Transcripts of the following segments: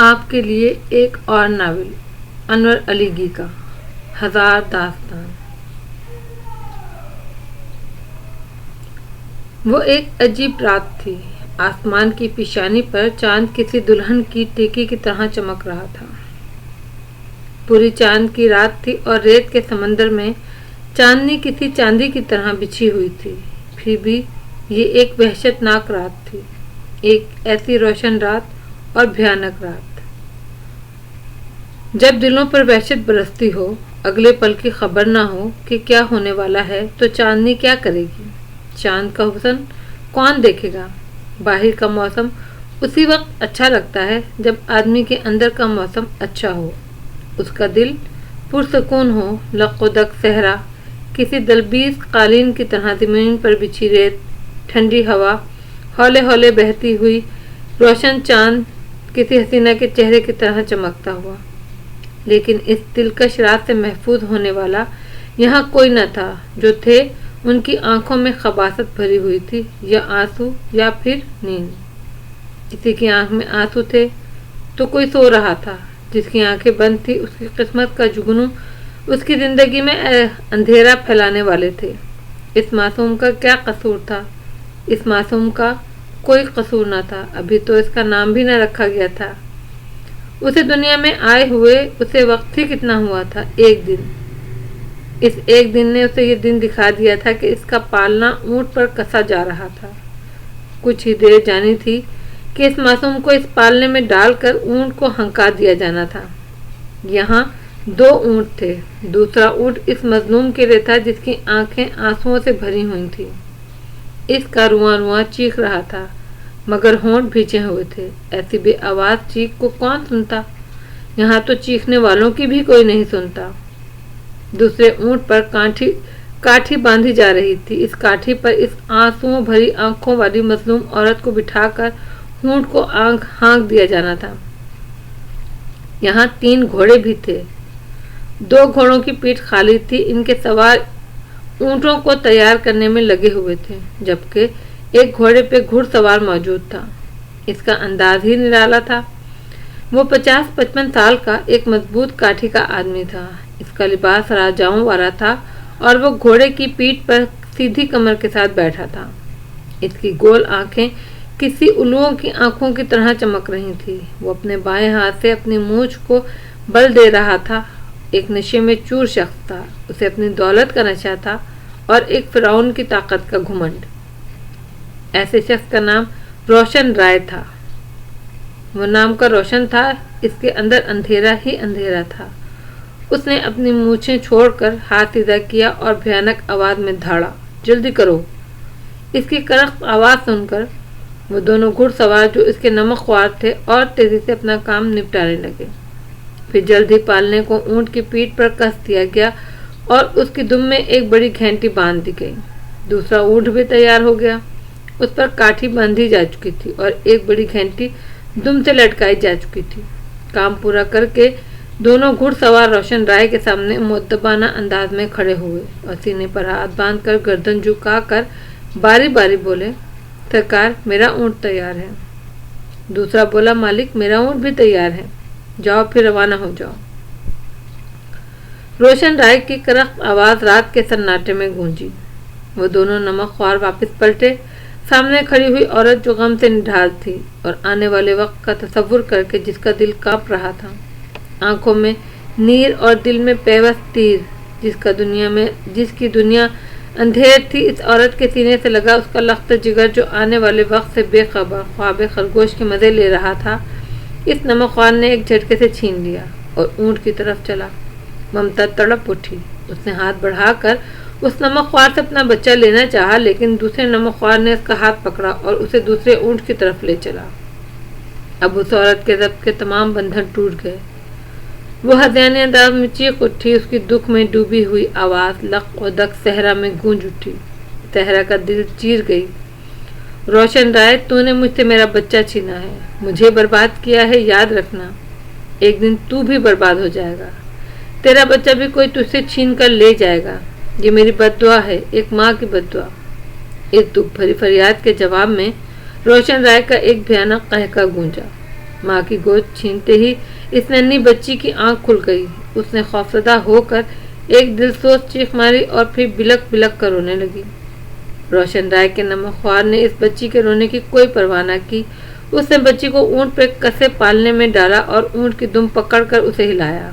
آپ کے لیے ایک اور ناول انور علیگی کا ہزار داستان۔ وہ ایک عجیب رات تھی۔ آسمان کی پیشانی پر چاند کسی دلہن کی ٹیکی کی طرح چمک رہا تھا۔ پوری چاند کی رات تھی اور ریت کے سمندر میں چاندنی کسی چاندی کی طرح بچھی ہوئی تھی۔ پھر بھی یہ ایک وحشت ناک رات تھی، ایک ایسی روشن رات اور بھیانک رات۔ جب دلوں پر وحشت برستی ہو، اگلے پل کی خبر نہ ہو کہ کیا ہونے والا ہے، تو چاندنی کیا کرے گی؟ چاند کا حسن کون دیکھے گا؟ باہر کا موسم اسی وقت اچھا لگتا ہے جب آدمی کے اندر کا موسم اچھا ہو، اس کا دل پرسکون ہو۔ لق و دق صحرا، کسی دلبیز قالین کی طرح زمین پر بچھی ریت، ٹھنڈی ہوا، ہولے ہولے بہتی ہوئی، روشن چاند کسی حسینہ کے چہرے کی طرح چمکتا ہوا۔ لیکن اس دلکش رات سے محفوظ ہونے والا یہاں کوئی نہ تھا۔ جو تھے ان کی آنکھوں میں خباثت بھری ہوئی تھی، یا آنسو یا پھر نیند۔ کسی کی آنکھ میں آنسو تھے تو کوئی سو رہا تھا، جس کی آنکھیں بند تھی اس کی قسمت کا جگنو اس کی زندگی میں اندھیرا پھیلانے والے تھے۔ اس معصوم کا کیا قصور تھا؟ اس معصوم کا کوئی قصور نہ تھا، ابھی تو اس کا نام بھی نہ رکھا گیا تھا۔ اسے دنیا میں آئے ہوئے اسے وقت ہی کتنا ہوا تھا، ایک دن۔ اس ایک دن نے اسے یہ دن دکھا دیا تھا کہ اس کا پالنا اونٹ پر کسا جا رہا تھا۔ کچھ ہی دیر جانی تھی کہ اس معصوم کو اس پالنے میں ڈال کر اونٹ کو ہنکا دیا جانا تھا۔ یہاں دو اونٹ تھے، دوسرا اونٹ اس مظلوم کے لیے تھا جس کی آنکھیں آنسوؤں سے بھری ہوئی تھیں۔ اس کا رواں رواں چیخ رہا تھا، مگر ہونٹ بھیجے ہوئے تھے۔ ایسی بے آواز چیخ کو کون سنتا؟ یہاں تو چیخنے والوں کی بھی کوئی نہیں سنتا۔ دوسرے اونٹ پر کاٹھی باندھی جا رہی تھی۔ اس کاٹھی پر اس آنسوؤں بھری آنکھوں والی مظلوم عورت کو بٹھا کر اونٹ کو ہانک دیا جانا تھا۔ یہاں 3 گھوڑے بھی تھے۔ 2 گھوڑوں کی پیٹھ خالی تھی، ان کے سوار اونٹوں کو تیار کرنے میں لگے ہوئے تھے، جبکہ ایک گھوڑے پہ گھڑ سوار موجود تھا۔ اس کا انداز ہی نرالا تھا۔ وہ 50-55 سال کا ایک مضبوط کاٹھی کا آدمی تھا۔ اس کا لباس راجاؤں والا تھا اور وہ گھوڑے کی پیٹھ پر سیدھی کمر کے ساتھ بیٹھا تھا۔ اس کی گول آنکھیں کسی الوؤں کی آنکھوں کی طرح چمک رہی تھی۔ وہ اپنے بائیں ہاتھ سے اپنی مونچھ کو بل دے رہا تھا۔ ایک نشے میں چور شخص تھا، اسے اپنی دولت کا نشہ تھا اور ایک فرعون کی طاقت کا گھمنڈ۔ ایسے شخص کا نام روشن رائے تھا۔ وہ نام کا روشن تھا، اس کے اندر اندھیرا ہی اندھیرا تھا۔ اس نے اپنی مونچھیں چھوڑ کر ہاتھ سیدھا کیا اور بھیانک آواز میں دھاڑا، جلدی کرو۔ اس کی کڑک آواز سن کر وہ دونوں گھڑ سوار جو اس کے نمک خوار تھے اور تیزی سے اپنا کام نپٹانے لگے۔ پھر جلد ہی پالنے کو اونٹ کی پیٹھ پر کس دیا گیا اور اس کی دم میں ایک بڑی گھنٹی باندھ دی گئی۔ دوسرا اونٹ بھی تیار ہو گیا، اس پر کاٹھی باندھی جا چکی تھی اور ایک بڑی گھنٹی دم سے لٹکائی جا چکی تھی۔ کام پورا کر کے دونوں گھڑ سوار روشن رائے کے سامنے مؤدبانہ انداز میں کھڑے ہوئے اور سینے پر ہاتھ باندھ کر گردن جھکا کر باری باری بولے، سرکار میرا اونٹ تیار ہے۔ دوسرا بولا، مالک میرا اونٹ بھی تیار ہے، جاؤ پھر روانہ ہو جاؤ۔ روشن رائے کی کرخت آواز رات کے سناٹے میں گونجی۔ وہ دونوں نمک خوار واپس پلٹے۔ سامنے کھڑی ہوئی عورت جو غم سے نڈھال تھی اور آنے والے وقت کا تصور کر کے جس کا دل کانپ رہا تھا، آنکھوں میں نیر اور دل میں پیوست تیر، جس کی دنیا اندھیر تھی، اس عورت کے سینے سے لگا اس کا لخت جگر جو آنے والے وقت سے بے خبر خواب خرگوش کے مزے لے رہا تھا، اس نمک خوار نے ایک جھٹکے سے چھین لیا اور اونٹ کی طرف چلا۔ ممتا تڑپ اٹھی۔ اس نے ہاتھ بڑھا کر اس نمک خوار سے اپنا بچہ لینا چاہا، لیکن دوسرے نمک خوار نے اس کا ہاتھ پکڑا اور اسے دوسرے اونٹ کی طرف لے چلا۔ اب اس عورت کے ضبط کے تمام بندھن ٹوٹ گئے۔ وہ ہذیانی انداز میں چیخ اٹھی، اس کی دکھ میں ڈوبی ہوئی آواز لق و دق صحرا میں گونج اٹھی۔ صحرا کا دل چیر گئی۔ روشن رائے، تو نے مجھ سے میرا بچہ چھینا ہے، مجھے برباد کیا ہے، یاد رکھنا ایک دن تو بھی برباد ہو جائے گا، تیرا بچہ بھی کوئی تجھ سے چھین کر لے جائے گا۔ یہ میری بد دعا ہے، ایک ماں کی بد دعا۔ اس دکھ بھری فریاد کے جواب میں روشن رائے کا ایک بھیانک قہقہ گونجا۔ ماں کی گود چھینتے ہی اس ننھی بچی کی آنکھ کھل گئی۔ اس نے خوفزدہ ہو کر ایک دلسوز چیخ ماری اور پھر بلک بلک کر رونے لگی۔ روشن رائے کے نمک خوار نے اس بچی کے رونے کی کوئی پرواہ نہ کی۔ اس نے بچی کو اونٹ پہ کسے پالنے میں ڈالا اور اونٹ کی دم پکڑ کر اسے ہلایا۔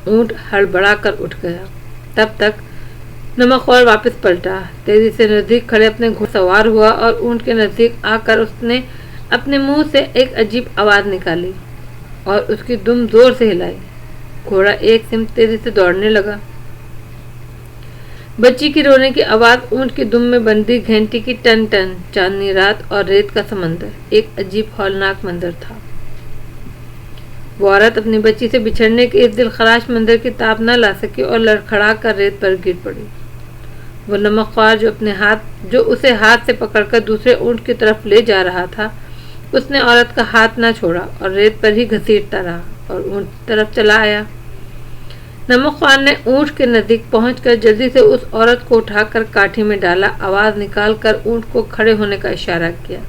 اونٹ ہڑبڑا کر اٹھ گیا۔ تب تک نمک خوار واپس پلٹا، تیزی سے نزدیک کھڑے اپنے گھوڑے سوار ہوا اور اونٹ کے نزدیک آ کر اس نے اپنے منہ سے ایک عجیب آواز نکالی اور اس کی دم زور سے ہلائی۔ گھوڑا ایک سمت تیزی سے دوڑنے لگا۔ بچی کی رونے کی آواز اونٹ کی دم میں بندھی گھنٹی کی ٹن ٹن، چاندنی رات اور ریت کا سمندر، ایک عجیب ہولناک منظر تھا۔ وہ عورت اپنی بچی سے بچھڑنے کے اس دلخراش منظر کی تاب نہ لا سکی اور لڑکھڑا کر ریت پر گر پڑی۔ وہ نمک خوار جو اسے ہاتھ سے پکڑ کر دوسرے اونٹ کی طرف لے جا رہا تھا، اس نے عورت کا ہاتھ نہ چھوڑا اور ریت پر ہی گھسیٹتا رہا اور اونٹ کی طرف چلا آیا۔ نمک خوار نے اونٹ کے نزدیک پہنچ کر جلدی سے اس عورت کو اٹھا کر کاٹھی میں ڈالا، آواز نکال کر اونٹ کو کھڑے ہونے کا اشارہ کیا،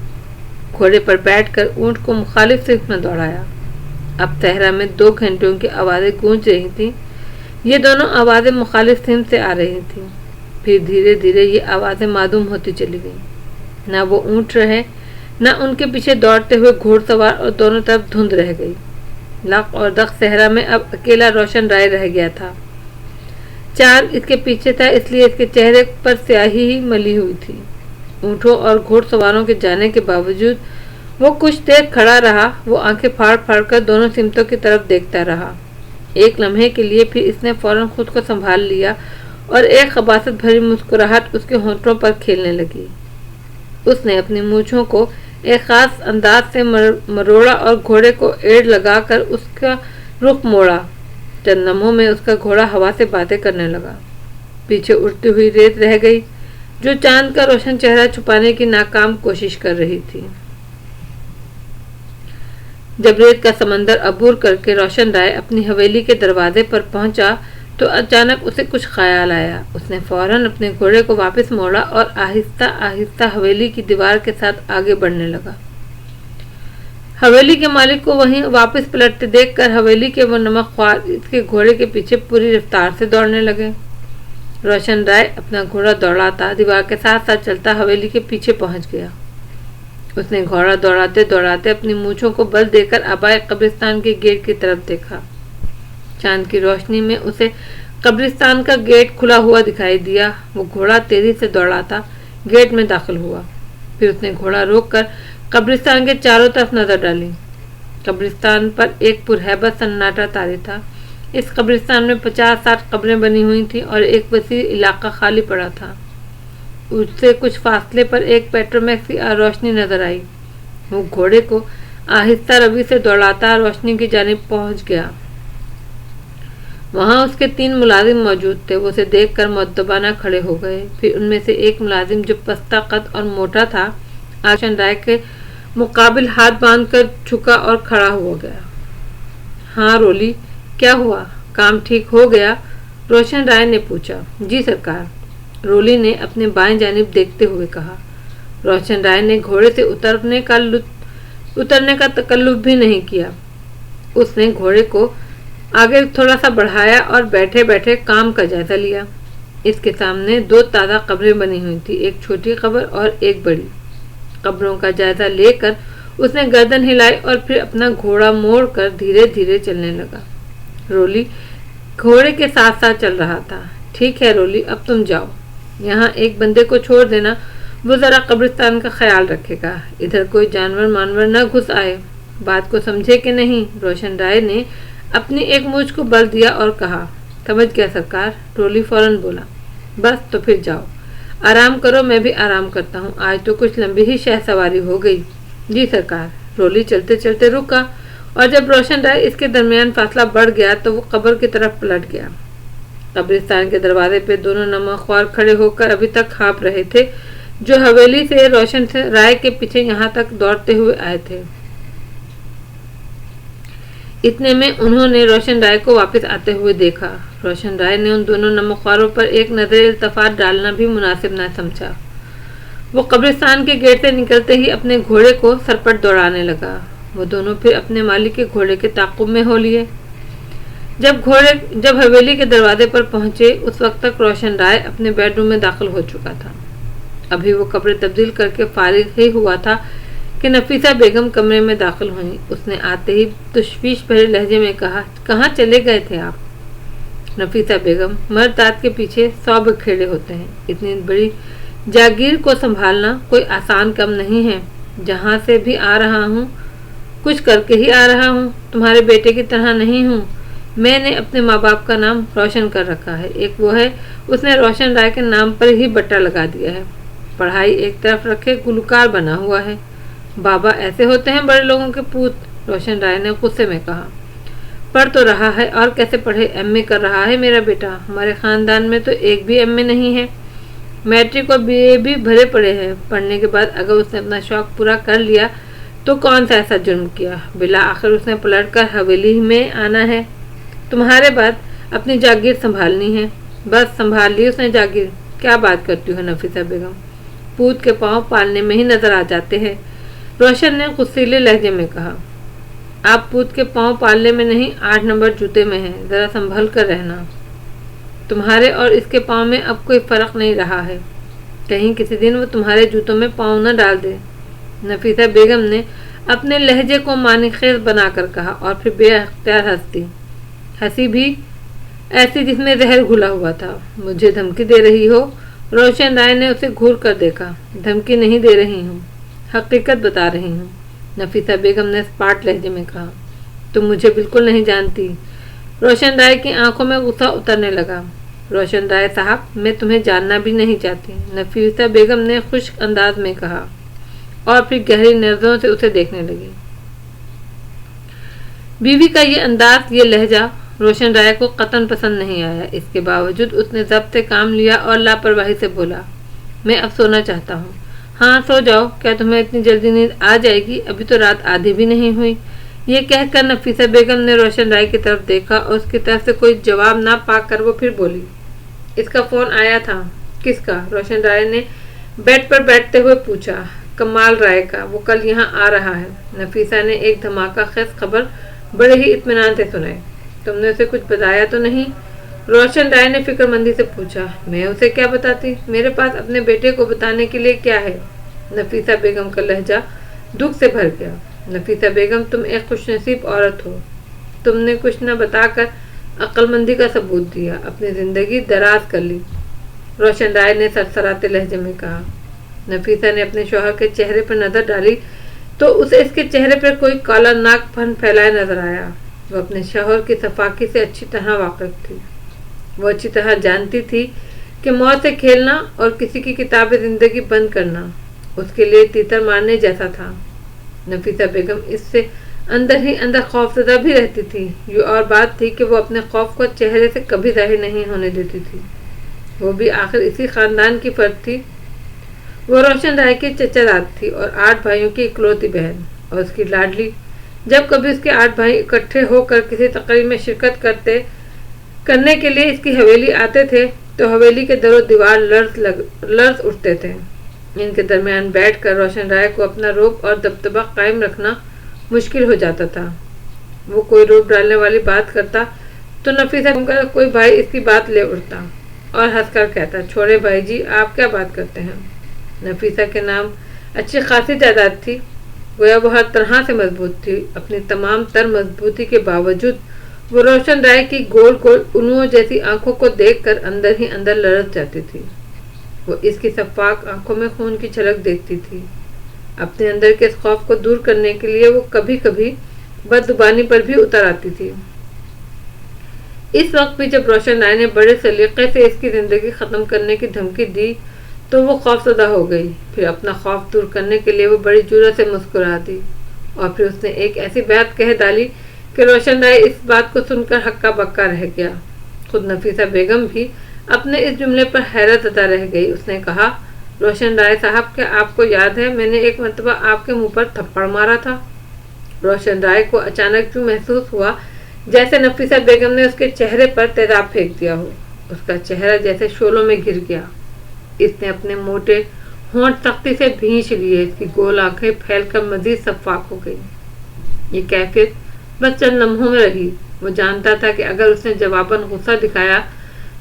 گھوڑے پر بیٹھ کر اونٹ کو مخالف سمت میں دوڑایا۔ اب صحرا میں 2 گھنٹیوں کی آوازیں گونج رہی تھیں۔ یہ دونوں آوازیں مخالف سمت سے آ رہی تھیں۔ پھر دھیرے دھیرے یہ آوازیں معدوم ہوتی چلی گئیں۔ نہ وہ اونٹ رہے، نہ ان کے پیچھے دوڑتے ہوئے گھوڑ سوار، اور دونوں طرف دھند رہ گئی۔ لق اور دق صحرا میں اب اکیلا روشن رائے رہ گیا تھا۔ چاند اس کے پیچھے تھا، اس لیے اس کے چہرے پر سیاہی ہی ملی ہوئی تھی۔ اونٹوں اور گھوڑ سواروں کے جانے کے باوجود وہ کچھ دیر کھڑا رہا۔ وہ آنکھیں پھاڑ پھاڑ کر دونوں سمتوں کی طرف دیکھتا رہا۔ ایک لمحے کے لیے پھر اس نے فوراً خود کو سنبھال لیا اور ایک خباثت بھری مسکراہٹ اس کے ہونٹوں پر کھیلنے لگی۔ اس نے اپنی مونچھوں کو ایک خاص انداز سے مروڑا اور گھوڑے کو ایڑ لگا کر اس کا رخ موڑا۔ چند لمحوں میں اس کا گھوڑا ہوا سے باتیں کرنے لگا۔ پیچھے اڑتی ہوئی ریت رہ گئی جو چاند کا روشن چہرہ چھپانے کی ناکام کوشش کر رہی تھی۔ جب ریت کا سمندر عبور کر کے روشن رائے اپنی حویلی کے دروازے پر پہنچا تو اچانک اسے کچھ خیال آیا۔ اس نے فوراً اپنے گھوڑے کو واپس موڑا اور آہستہ آہستہ حویلی کی دیوار کے ساتھ آگے بڑھنے لگا۔ حویلی کے مالک کو وہیں واپس پلٹتے دیکھ کر حویلی کے وہ نمک خوار اس کے گھوڑے کے پیچھے پوری رفتار سے دوڑنے لگے۔ روشن رائے اپنا گھوڑا دوڑاتا دیوار کے ساتھ ساتھ چلتا حویلی کے پیچھے پہنچ گیا۔ اس نے گھوڑا دوڑاتے دوڑاتے اپنی مونچھوں کو بل دے کر آبائے قبرستان کے گیٹ کی طرف دیکھا۔ چاند کی روشنی میں اسے قبرستان کا گیٹ کھلا ہوا دکھائی دیا۔ وہ گھوڑا تیزی سے دوڑاتا گیٹ میں داخل ہوا۔ پھر اس نے گھوڑا روک کر قبرستان کے چاروں طرف نظر ڈالی۔ قبرستان پر ایک پرہیبت سناٹا طاری تھا۔ اس قبرستان میں 50-60 قبریں بنی ہوئی تھیں اور ایک وسیع علاقہ خالی پڑا تھا۔ اس سے کچھ فاصلے پر ایک پیٹرومیکس کی روشنی نظر آئی۔ وہ گھوڑے کو آہستہ روی سے دوڑاتا روشنی کی جانب پہنچ گیا۔ وہاں اس کے 3 ملازم موجود تھے۔ وہ اسے دیکھ کر مؤدبانہ کھڑے ہو گئے۔ پھر ان میں سے ایک ملازم جو پستہ قد اور موٹا تھا، روشن رائے کے مقابل ہاتھ باندھ کر جھکا اور کھڑا ہو گیا۔ ہاں رولی، کیا ہوا؟ کام ٹھیک ہو گیا؟ روشن رائے نے پوچھا۔ جی سرکار، رولی نے اپنے بائیں جانب دیکھتے ہوئے کہا۔ روشن رائے نے گھوڑے سے اترنے کا تکلف بھی نہیں کیا۔ اس نے گھوڑے کو آگے تھوڑا سا بڑھایا اور بیٹھے بیٹھے کام کا جائزہ لیا۔ اس کے سامنے 2 تازہ قبریں بنی ہوئی تھی، ایک چھوٹی قبر اور ایک بڑی۔ قبروں کا جائزہ لے کر اس نے گردن ہلائی اور پھر اپنا گھوڑا موڑ کر دھیرے دھیرے چلنے لگا۔ رولی گھوڑے کے ساتھ ساتھ چل رہا تھا۔ ٹھیک ہے رولی، اب تم جاؤ، یہاں ایک بندے کو چھوڑ دینا، وہ ذرا قبرستان کا خیال رکھے گا، ادھر کوئی جانور مانور نہ گھس آئے۔ بات کو سمجھے کہ نہیں؟ روشن رائے نے اپنی ایک مونچھ کو بل دیا اور کہا۔ سمجھ گیا سرکار، رولی فوراً بولا۔ بس تو پھر جاؤ، آرام کرو، میں بھی آرام کرتا ہوں، آج تو کچھ لمبی ہی شہ سواری ہو گئی۔ جی سرکار۔ رولی چلتے چلتے رکا اور جب روشن رائے اس کے درمیان فاصلہ بڑھ گیا تو وہ قبر کی طرف پلٹ گیا۔ قبرستان کے دروازے پہ دونوں نمک خوار کھڑے ہو کر ابھی تک ہانپ رہے تھے جو حویلی سے روشن رائے کے پیچھے یہاں تک دوڑتے ہوئے آئے تھے۔ اتنے میں انہوں نے روشن رائے کو واپس آتے ہوئے دیکھا۔ روشن رائے نے ان دونوں نمک خواروں پر ایک نظر التفات ڈالنا بھی مناسب نہ سمجھا۔ وہ قبرستان کے گیٹ سے نکلتے ہی اپنے گھوڑے کو سرپٹ دوڑانے لگا۔ وہ دونوں پھر اپنے مالک کے گھوڑے کے تعاقب میں ہو لیے۔ جب حویلی کے دروازے پر پہنچے اس وقت تک روشن رائے اپنے بیڈ روم میں داخل ہو چکا تھا۔ ابھی وہ کپڑے تبدیل کر کے فارغ ہی ہوا تھا کہ نفیسہ بیگم کمرے میں داخل ہوئیں۔ اس نے آتے ہی تشویش بھرے لہجے میں کہا، کہاں چلے گئے تھے آپ؟ نفیسہ بیگم، مرد داد کے پیچھے 100 بکھیڑے ہوتے ہیں۔ اتنی بڑی جاگیر کو سنبھالنا کوئی آسان کام نہیں ہے۔ جہاں سے بھی آ رہا ہوں کچھ کر کے ہی آ رہا ہوں۔ تمہارے بیٹے کی طرح نہیں ہوں۔ میں نے اپنے ماں باپ کا نام روشن کر رکھا ہے۔ ایک وہ ہے، اس نے روشن رائے کے نام پر ہی بٹا لگا دیا ہے۔ پڑھائی ایک طرف رکھے گلوکار بنا ہوا ہے۔ بابا ایسے ہوتے ہیں بڑے لوگوں کے پوت، روشن رائے نے غصے میں کہا۔ پڑھ تو رہا ہے، اور کیسے پڑھے؟ ایم اے کر رہا ہے میرا بیٹا۔ ہمارے خاندان میں تو ایک بھی ایم اے نہیں ہے۔ میٹرک اور بی اے بھی بھرے پڑے ہیں۔ پڑھنے کے بعد اگر اس نے اپنا شوق پورا کر لیا تو کون سا ایسا جرم کیا؟ بالآخر اس نے پلٹ کر حویلی میں آنا ہے۔ تمہارے بعد اپنی جاگیر سنبھالنی ہے۔ بس سنبھال لی اس نے جاگیر۔ کیا بات کرتی ہو نفیسہ بیگم؟ پوت کے پاؤں پالنے میں ہی نظر آ جاتے ہیں، روشن نے غصیلے لہجے میں کہا۔ آپ پوت کے پاؤں پالنے میں نہیں، 8 نمبر جوتے میں ہیں، ذرا سنبھل کر رہنا۔ تمہارے اور اس کے پاؤں میں اب کوئی فرق نہیں رہا ہے، کہیں کسی دن وہ تمہارے جوتوں میں پاؤں نہ ڈال دے۔ نفیسہ بیگم نے اپنے لہجے کو معنی خیز بنا کر کہا اور پھر بے اختیار ہنس دی، ہنسی بھی ایسی جس میں زہر گھلا ہوا تھا۔ مجھے دھمکی دے رہی ہو؟ روشن رائے نے اسے گھور کر دیکھا۔ دھمکی نہیں دے رہی ہوں، حقیقت بتا رہی ہوں، نفیسہ بیگم نے اسپاٹ لہجے میں کہا۔ تم مجھے بالکل نہیں جانتی۔ روشن رائے کی آنکھوں میں غصہ اترنے لگا۔ روشن رائے صاحب، میں تمہیں جاننا بھی نہیں چاہتی، نفیسہ بیگم نے خشک انداز میں کہا اور پھر گہری نظروں سے اسے دیکھنے لگی۔ بیوی کا یہ انداز، یہ لہجہ روشن رائے کو قطعاً پسند نہیں آیا۔ اس کے باوجود اس نے ضبط کام لیا اور لاپرواہی سے بولا، میں اب سونا چاہتا ہوں۔ ہاں سو جاؤ، کیا تمہیں اتنی جلدی نیند آ جائے گی؟ ابھی تو رات آدھی بھی نہیں ہوئی۔ یہ کہہ کر نفیسہ بیگم نے روشن رائے کی طرف دیکھا اور اس کی طرف سے کوئی جواب نہ پا کر وہ پھر بولی، اس کا فون آیا تھا۔ کس کا؟ روشن رائے نے بیڈ پر بیٹھتے ہوئے پوچھا۔ کمال رائے کا، وہ کل یہاں آ رہا ہے۔ نفیسہ نے ایک دھماکہ خیز خبر بڑے ہی اطمینان سے سنائی۔ تم نے اسے کچھ بتایا تو نہیں؟ روشن رائے نے فکر مندی سے پوچھا۔ میں اسے کیا بتاتی؟ میرے پاس اپنے بیٹے کو بتانے کے لیے کیا ہے؟ نفیسہ بیگم کا لہجہ دکھ سے بھر گیا۔ نفیسہ بیگم، تم ایک خوش نصیب عورت ہو۔ تم نے کچھ نہ بتا کر عقل مندی کا ثبوت دیا، اپنی زندگی دراز کر لی، روشن رائے نے سرسراتے لہجے میں کہا۔ نفیسہ نے اپنے شوہر کے چہرے پر نظر ڈالی تو اسے اس کے چہرے پر کوئی کالا ناک پن پھیلائے نظر آیا۔ وہ اپنے شوہر کی صفاقی سے اچھی طرح واقف تھی۔ وہ اچھی طرح جانتی تھی کہ موت سے کھیلنا اور کسی کی کتاب زندگی بند کرنا اس کے لیے تیتر مارنے جیسا تھا۔ نفیسہ بیگم اس سے اندر ہی اندر خوف زدہ بھی رہتی تھی۔ یہ اور بات تھی کہ وہ اپنے خوف کو چہرے سے کبھی ظاہر نہیں ہونے دیتی تھی۔ وہ بھی آخر اسی خاندان کی فرد تھی۔ وہ روشن رائے کی چچا زاد تھی اور 8 بھائیوں کی اکلوتی بہن اور اس کی لاڈلی۔ جب کبھی اس کے 8 بھائی اکٹھے ہو کر کسی تقریب میں شرکت کرنے کے لیے اس کی حویلی آتے تھے تو حویلی کے در و دیوار لرز اٹھتے تھے۔ ان کے درمیان بیٹھ کر روشن رائے کو اپنا روب اور دبدبہ قائم رکھنا مشکل ہو جاتا تھا۔ وہ کوئی روب ڈالنے والی بات کرتا تو نفیسہ کا کوئی بھائی اس کی بات لے اٹھتا اور ہنس کر کہتا، چھوڑے بھائی جی، آپ کیا بات کرتے ہیں؟ نفیسہ کے نام اچھی خاصی جائیداد تھی، گویا وہ ہر طرح سے مضبوط تھی۔ اپنی تمام تر مضبوطی کے باوجود وہ روشن رائے کی گول گول الوؤں جیسی آنکھوں کو دیکھ کر اندر ہی اندر لرز جاتی تھی۔ وہ اس کی شفاف آنکھوں میں خون کی جھلک دیکھتی تھی۔ اپنے اندر کے اس خوف کو دور کرنے کے لیے وہ کبھی کبھی بدزبانی پر بھی اتر آتی تھی۔ اس وقت بھی جب روشن رائے نے بڑے سلیقے سے اس کی زندگی ختم کرنے کی دھمکی دی تو وہ خوف زدہ ہو گئی۔ پھر اپنا خوف دور کرنے کے لیے وہ بڑی جرأت سے مسکرا دی اور پھر اس نے ایک ایسی بات کہہ ڈالی کہ روشن رائے اس بات کو سن کر ہکا بکا رہ گیا۔ خود نفیسہ بیگم بھی اپنے اس جملے پر حیرت زدہ رہ گئی۔ اس نے کہا، روشن رائے صاحب، کیا آپ کو یاد ہے میں نے ایک مرتبہ آپ کے منہ پر تھپڑ مارا تھا؟ روشن رائے کو اچانک یوں محسوس ہوا جیسے نفیسہ بیگم نے اس کے چہرے پر تیزاب پھینک دیا ہو۔ اس کا چہرہ جیسے شعلوں میں گر گیا۔ اس نے اپنے موٹے ہونٹ سختی سے بھینچ لیے، اس کی گول آنکھیں پھیل کر مزید شفاف ہو گئی۔ یہ کیفیت بس چند لمحوں میں رہی۔ وہ جانتا تھا کہ اگر اس نے جواباً غصہ دکھایا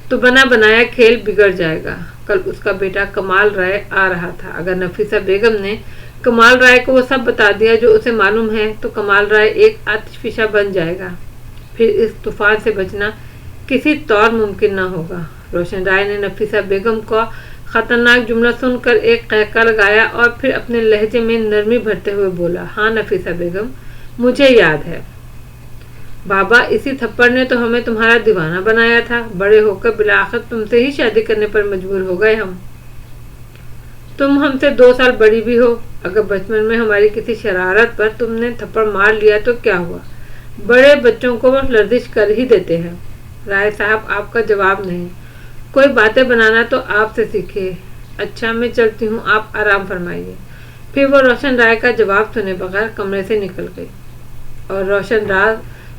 تو بنا بنایا کھیل بگڑ جائے گا۔ کل اس کا بیٹا کمال رائے آ رہا تھا۔ اگر نفیسہ بیگم نے کمال رائے کو وہ سب بتا دیا جو اسے معلوم ہے تو کمال رائے ایک آتش فشاں بن جائے گا۔ پھر اس طوفان سے بچنا کسی طور ممکن نہ ہوگا۔ روشن رائے نے نفیسہ بیگم کا خطرناک جملہ سن کر ایک قہقہ لگایا اور پھر اپنے لہجے میں نرمی بھرتے ہوئے بولا، ہاں نفیسہ بیگم، مجھے یاد ہے۔ بابا، اسی تھپڑ نے تو ہمیں تمہارا دیوانہ بنایا تھا۔ بڑے ہو کر بالآخر تم سے ہی شادی کرنے پر مجبور ہو گئے ہم۔ تم ہم سے 2 سال بڑی بھی ہو۔ اگر بچپن میں ہماری کسی شرارت پر تم نے تھپڑ مار لیا تو کیا ہوا؟ بڑے بچوں کو وہ لرزش کر ہی دیتے ہیں۔ رائے صاحب آپ کا جواب نہیں۔ کوئی باتیں بنانا تو آپ سے سیکھے۔ اچھا میں چلتی ہوں، آپ آرام فرمائیے۔ پھر وہ روشن رائے کا جواب سنے بغیر کمرے سے نکل گئی اور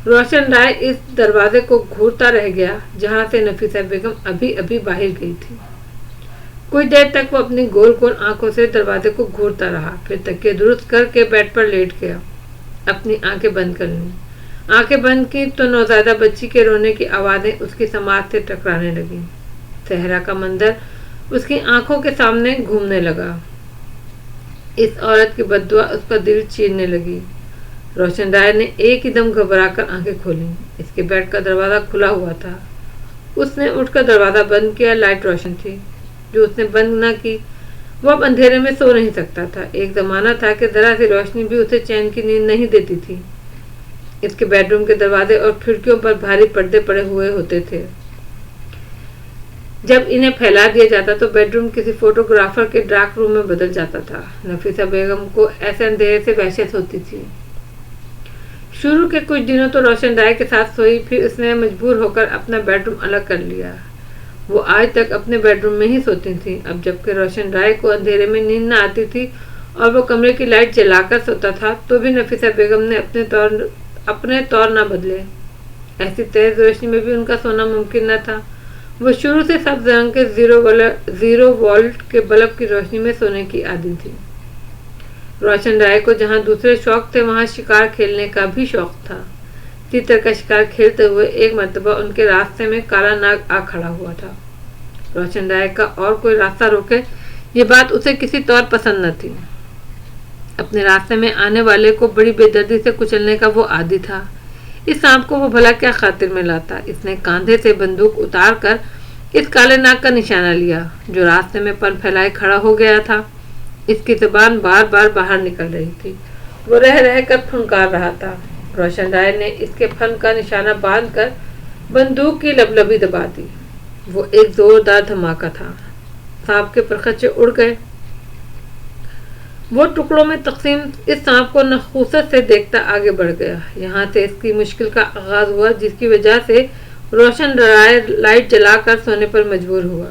روشن رائے اس دروازے کو گھورتا رہ گیا جہاں سے نفیسہ بیگم ابھی ابھی باہر گئی تھی۔ کچھ دیر تک وہ اپنی گول گول آنکھوں سے دروازے کو گھورتا رہا، پھر تکیے درست کر کے بیڈ پر لیٹ گیا۔ اپنی آنکھیں بند کر لیں۔ آنکھیں بند کی تو نوزائیدہ بچی کے رونے کی آوازیں اس کی سماعت سے ٹکرانے لگیں۔ صحرا کا منظر اس کی آنکھوں کے سامنے گھومنے لگا۔ اس عورت کی بددعا اس کا دل چیرنے لگی۔ روشن رائے نے ایک ہی دم گھبرا کر آنکھیں کھولیں۔ اس کے بیڈ کا دروازہ کھلا ہوا تھا۔ اس نے اٹھ کر دروازہ بند کیا۔ لائٹ روشن تھی جو اس نے بند نہ کی۔ وہ اب اندھیرے میں سو نہیں سکتا تھا۔ ایک زمانہ تھا کہ ذرا سی روشنی بھی اسے چین کی نیند نہیں دیتی تھی۔ اس کے بیڈ روم کے دروازے اور کھڑکیوں پر بھاری پردے پڑے ہوئے ہوتے تھے۔ جب انہیں پھیلا دیا جاتا تو بیڈ روم کسی فوٹوگرافر کے ڈارک روم میں بدل جاتا تھا۔ نفیسہ بیگم کو ایسے اندھیرے سے وحشت ہوتی تھی۔ شروع کے کچھ دنوں تو روشن رائے کے ساتھ سوئی، پھر اس نے مجبور ہو کر اپنا بیڈ روم الگ کر لیا۔ وہ آج تک اپنے بیڈ روم میں ہی سوتی تھی۔ اب جب کہ روشن رائے کو اندھیرے میں نیند نہ آتی تھی اور وہ کمرے کی لائٹ جلا کر سوتا تھا تو بھی نفیسہ بیگم نے اپنے طور نہ بدلے۔ ایسی تیز روشنی میں بھی ان کا سونا ممکن نہ تھا۔ وہ شروع سے سبز رنگ کے 0 وولٹ کے بلب کی روشنی میں سونے کی عادی تھی۔ روشن رائے کو جہاں دوسرے شوق تھے وہاں شکار کھیلنے کا بھی شوق تھا۔ تیتر کا شکار کھیلتے ہوئے ایک مرتبہ ان کے راستے میں کالا ناگ آ کھڑا ہوا تھا۔ روشن رائے کا اور کوئی راستہ روکے یہ بات اسے کسی طور پسند نہ تھی۔ اپنے راستے میں آنے والے کو بڑی بے دردی سے کچلنے کا وہ عادی تھا۔ اس سانپ کو وہ بھلا کیا خاطر میں لاتا؟ اس نے کاندھے سے بندوق اتار کر اس کالے ناگ کا نشانہ لیا جو راستے میں پر پھیلائے کھڑا ہو گیا تھا۔ اس کی زبان بار بار باہر نکل رہی تھی۔ وہ رہ رہ کر پھنکار رہا تھا۔ روشن رائے نے اس کے پھن کا نشانہ باندھ کر بندوق کی لبلبی دبا دی۔ وہ ایک زوردار دھماکہ تھا۔ سانپ کے پرخچے اڑ گئے۔ وہ ٹکڑوں میں تقسیم اس سانپ کو نخوست سے دیکھتا آگے بڑھ گیا۔ یہاں سے اس کی مشکل کا آغاز ہوا جس کی وجہ سے روشن رائے لائٹ جلا کر سونے پر مجبور ہوا۔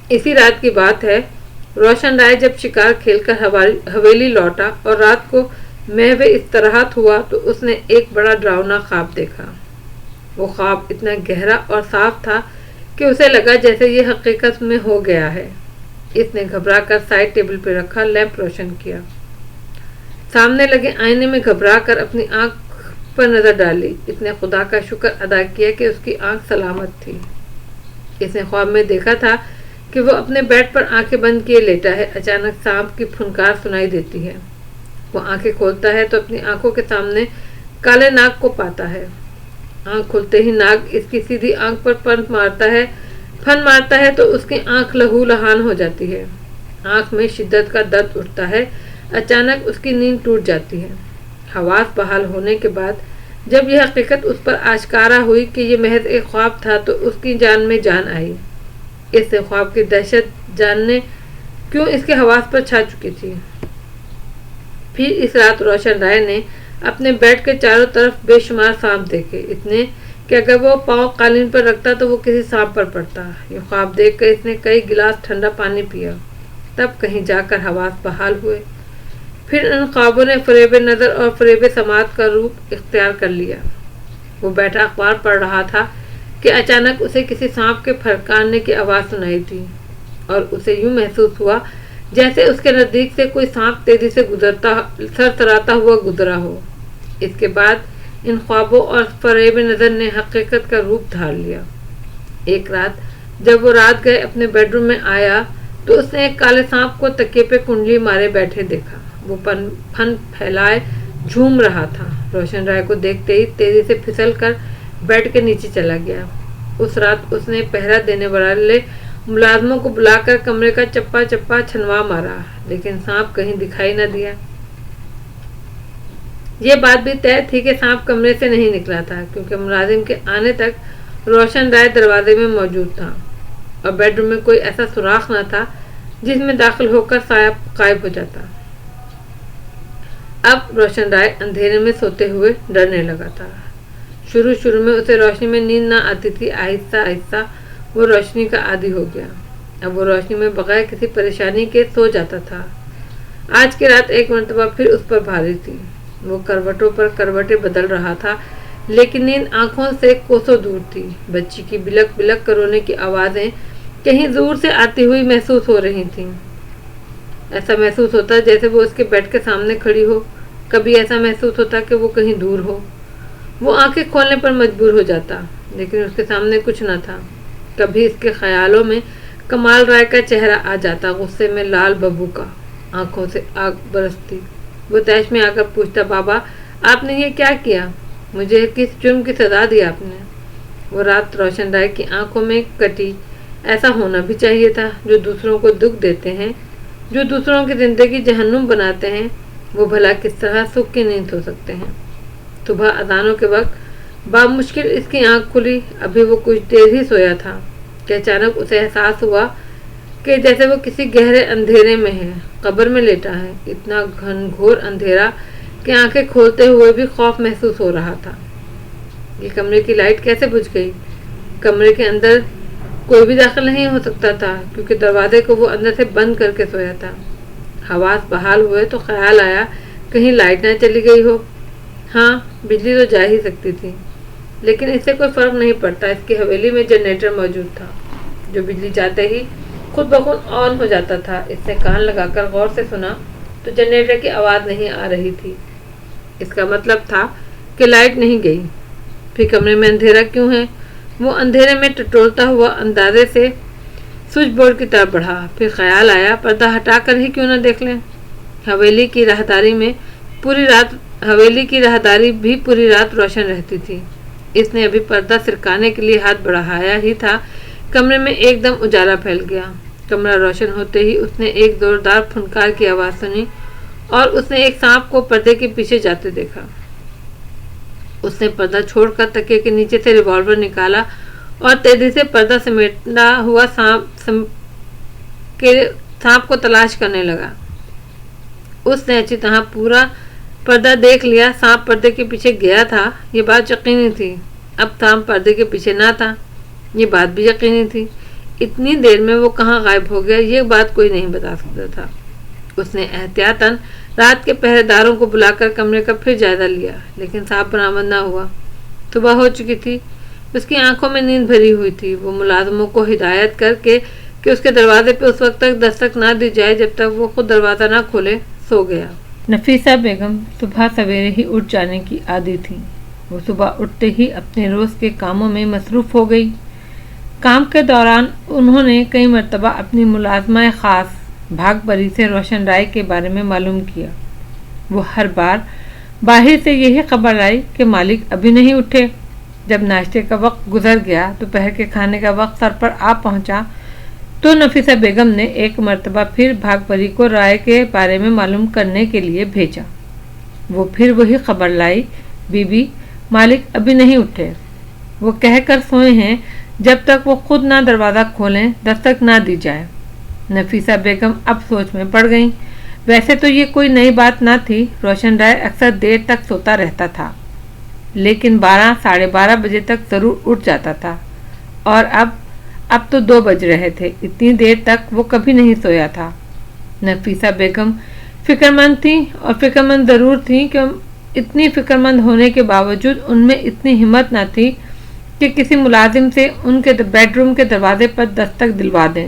اسی رات کی بات ہے۔ روشن رائے جب شکار کھیل کر حویلی لوٹا اور رات کو محو استراحت ہوا تو اس نے ایک بڑا ڈراؤنا خواب دیکھا۔ وہ خواب اتنا گہرا اور صاف تھا کہ اسے لگا جیسے یہ حقیقت میں ہو گیا ہے۔ اس نے گھبرا کر سائڈ ٹیبل پہ رکھا لیمپ روشن کیا۔ سامنے لگے آئینے میں گھبرا کر اپنی آنکھ پر نظر ڈالی۔ اس نے خدا کا شکر ادا کیا کہ اس کی آنکھ سلامت تھی۔ اس نے خواب میں دیکھا تھا کہ وہ اپنے بیڈ پر آنکھیں بند کیے لیٹا ہے۔ اچانک سانپ کی پھنکار سنائی دیتی ہے۔ وہ آنکھیں کھولتا ہے تو اپنی آنکھوں کے سامنے کالے ناگ کو پاتا ہے۔ آنکھ کھلتے ہی ناگ اس کی سیدھی آنکھ پر پھن مارتا ہے تو اس کی آنکھ لہو لہان ہو جاتی ہے۔ آنکھ میں شدت کا درد اٹھتا ہے۔ اچانک اس کی نیند ٹوٹ جاتی ہے۔ حواس بحال ہونے کے بعد جب یہ حقیقت اس پر آشکارا ہوئی کہ یہ محض ایک خواب تھا تو اس کی جان میں جان آئی۔ اس سے خواب کی دہشت جاننے کیوں اس کے حواس پر چھا چکی تھی۔ پھر اس رات روشن رائے نے اپنے بیڈ کے چاروں طرف بے شمار سانپ دیکھے، اتنے کہ اگر وہ پاؤں قالین پر رکھتا تو وہ کسی سانپ پر پڑتا۔ یہ خواب دیکھ کر اس نے کئی گلاس ٹھنڈا پانی پیا، تب کہیں جا کر حواس بحال ہوئے۔ پھر ان خوابوں نے فریب نظر اور فریب سماعت کا روپ اختیار کر لیا۔ وہ بیٹھا اخبار پڑھ رہا تھا کہ اچانک اسے کسی سانپ کے پھرکانے کی آواز سنائی دی اور اسے یوں محسوس ہوا جیسے اس کے نزدیک سے کوئی سانپ تیزی سے سرسراتا ہوا گزرا ہو۔ اس کے بعد ان خوابوں اور فریب نظر نے حقیقت کا روپ دھار لیا۔ ایک رات جب وہ رات گئے اپنے بیڈ روم میں آیا تو اس نے ایک کالے سانپ کو تکیے پہ کنڈلی مارے بیٹھے دیکھا۔ وہ پھن پھیلائے جھوم رہا تھا۔ روشن رائے کو دیکھتے ہی تیزی سے پھسل کر بیڈ کے نیچے چلا گیا۔ اس رات اس نے پہرا دینے والے ملازموں کو بلا کر کمرے کا چپا چپا چھنوا مارا، لیکن سانپ کہیں دکھائی نہ دیا۔ یہ بات بھی طے تھی کہ سانپ کمرے سے نہیں نکلا تھا، کیونکہ ملازم کے آنے تک روشن رائے دروازے میں موجود تھا اور بیڈ روم میں کوئی ایسا سوراخ نہ تھا جس میں داخل ہو کر سایہ غائب ہو جاتا۔ اب روشن رائے اندھیرے میں سوتے ہوئے ڈرنے لگا تھا۔ شروع میں اسے روشنی میں نیند نہ آتی تھی، آہستہ آہستہ وہ روشنی کا عادی ہو گیا۔ اب وہ روشنی میں بغیر کسی پریشانی کے سو جاتا تھا۔ آج کی رات ایک مرتبہ پھر اس پر بھاری تھی۔ وہ کروٹوں پر کروٹیں بدل رہا تھا، لیکن نیند آنکھوں سے کوسوں دور تھی۔ بچی کی بلک بلک کر رونے کی آوازیں کہیں دور سے آتی ہوئی محسوس ہو رہی تھیں۔ ایسا محسوس ہوتا جیسے وہ اس کے بیڈ کے سامنے کھڑی ہو، کبھی ایسا محسوس ہوتا کہ وہ کہیں دور ہو۔ وہ آنکھیں کھولنے پر مجبور ہو جاتا، لیکن اس کے سامنے کچھ نہ تھا۔ کبھی اس کے خیالوں میں کمال رائے کا چہرہ آ جاتا، غصے میں لال ببو کا، آنکھوں سے آگ برستی۔ وہ تیش میں آ کر پوچھتا، بابا آپ نے یہ کیا کیا؟ مجھے کس جرم کی سزا دی آپ نے؟ وہ رات روشن رائے کی آنکھوں میں کٹی۔ ایسا ہونا بھی چاہیے تھا۔ جو دوسروں کو دکھ دیتے ہیں، جو دوسروں کی زندگی جہنم بناتے ہیں، وہ بھلا کس طرح سکھ کی نیند سو سکتے ہیں؟ صبح اذانوں کے وقت بامشکل اس کی آنکھ کھلی۔ ابھی وہ کچھ دیر ہی سویا تھا کہ اچانک اسے احساس ہوا کہ جیسے وہ کسی گہرے اندھیرے میں ہے، قبر میں لیٹا ہے۔ اتنا گھن گھور اندھیرا کہ آنکھیں کھولتے ہوئے بھی خوف محسوس ہو رہا تھا۔ یہ کمرے کی لائٹ کیسے بجھ گئی؟ کمرے کے اندر کوئی بھی داخل نہیں ہو سکتا تھا، کیونکہ دروازے کو وہ اندر سے بند کر کے سویا تھا۔ حواس بحال ہوئے تو خیال آیا کہیں لائٹ نہ چلی گئی ہو۔ ہاں، بجلی تو جا ہی سکتی تھی، لیکن اس سے کوئی فرق نہیں پڑتا۔ اس کی حویلی میں جنریٹر موجود تھا جو بجلی جاتے ہی خود بخود آن ہو جاتا تھا۔ اس نے کان لگا کر غور سے سنا تو جنریٹر کی آواز نہیں آ رہی تھی۔ اس کا مطلب تھا کہ لائٹ نہیں گئی۔ پھر کمرے میں اندھیرا کیوں ہے؟ وہ اندھیرے میں ٹٹولتا ہوا اندازے سے سوئچ بورڈ کی طرف بڑھا۔ پھر خیال آیا پردہ ہٹا کر ہی کیوں نہ دیکھ لیں۔ حویلی کی راہداری بھی پوری رات روشن رہتی تھی۔ اس نے ابھی پردہ سرکانے کے لیے ہاتھ بڑھایا ہی تھا، کمرے میں ایک دم اجالا پھیل گیا۔ کمرہ روشن ہوتے ہی اس نے ایک زوردار پھنکار کی آواز سنی اور اس نے ایک سانپ کو پردے کے پیچھے جاتے دیکھا۔ اس نے پردہ چھوڑ کر تکیے کے نیچے سے ریوالور نکالا اور تیزی سے پردہ سمیٹا ہوا سانپ کو تلاش کرنے لگا۔ اس نے اچھی طرح پورا پردہ دیکھ لیا۔ سانپ پردے کے پیچھے گیا تھا، یہ بات یقینی تھی۔ اب سانپ پردے کے پیچھے نہ تھا، یہ بات بھی یقینی تھی۔ اتنی دیر میں وہ کہاں غائب ہو گیا، یہ بات کوئی نہیں بتا سکتا تھا۔ اس نے احتیاطاً رات کے پہرے داروں کو بلا کر کمرے کا پھر جائزہ لیا، لیکن سانپ برآمد نہ ہوا۔ صبح ہو چکی تھی، اس کی آنکھوں میں نیند بھری ہوئی تھی۔ وہ ملازموں کو ہدایت کر کے کہ اس کے دروازے پہ اس وقت تک دستک نہ دی جائے جب تک وہ خود دروازہ نہ کھولے، سو گیا۔ نفیسہ بیگم صبح سویرے ہی اٹھ جانے کی عادی تھی۔ وہ صبح اٹھتے ہی اپنے روز کے کاموں میں مصروف ہو گئی۔ کام کے دوران انہوں نے کئی مرتبہ اپنی ملازمہ خاص بھاگ پری سے روشن رائے کے بارے میں معلوم کیا۔ وہ ہر بار باہر سے یہی خبر آئی کہ مالک ابھی نہیں اٹھے۔ جب ناشتے کا وقت گزر گیا، دوپہر کے کھانے کا وقت سر پر آ پہنچا تو نفیسہ بیگم نے ایک مرتبہ پھر بھاگ پری کو رائے کے بارے میں معلوم کرنے کے لیے بھیجا۔ وہ پھر وہی خبر لائی، بی بی مالک ابھی نہیں اٹھے، وہ کہہ کر سوئے ہیں جب تک وہ خود نہ دروازہ کھولیں دستک نہ دی جائے۔ نفیسہ بیگم اب سوچ میں پڑ گئیں۔ ویسے تو یہ کوئی نئی بات نہ تھی، روشن رائے اکثر دیر تک سوتا رہتا تھا، لیکن 12 ساڑھے 12 بجے تک ضرور اٹھ جاتا تھا، اور اب تو 2 بج رہے تھے، اتنی دیر تک وہ کبھی نہیں سویا تھا۔ نفیسہ بیگم فکر مند تھیں، اور فکر مند ضرور تھیں کہ اتنی فکر مند ہونے کے باوجود ان میں اتنی ہمت نہ تھی کہ کسی ملازم سے ان کے بیڈ روم کے دروازے پر دستک دلوا دیں۔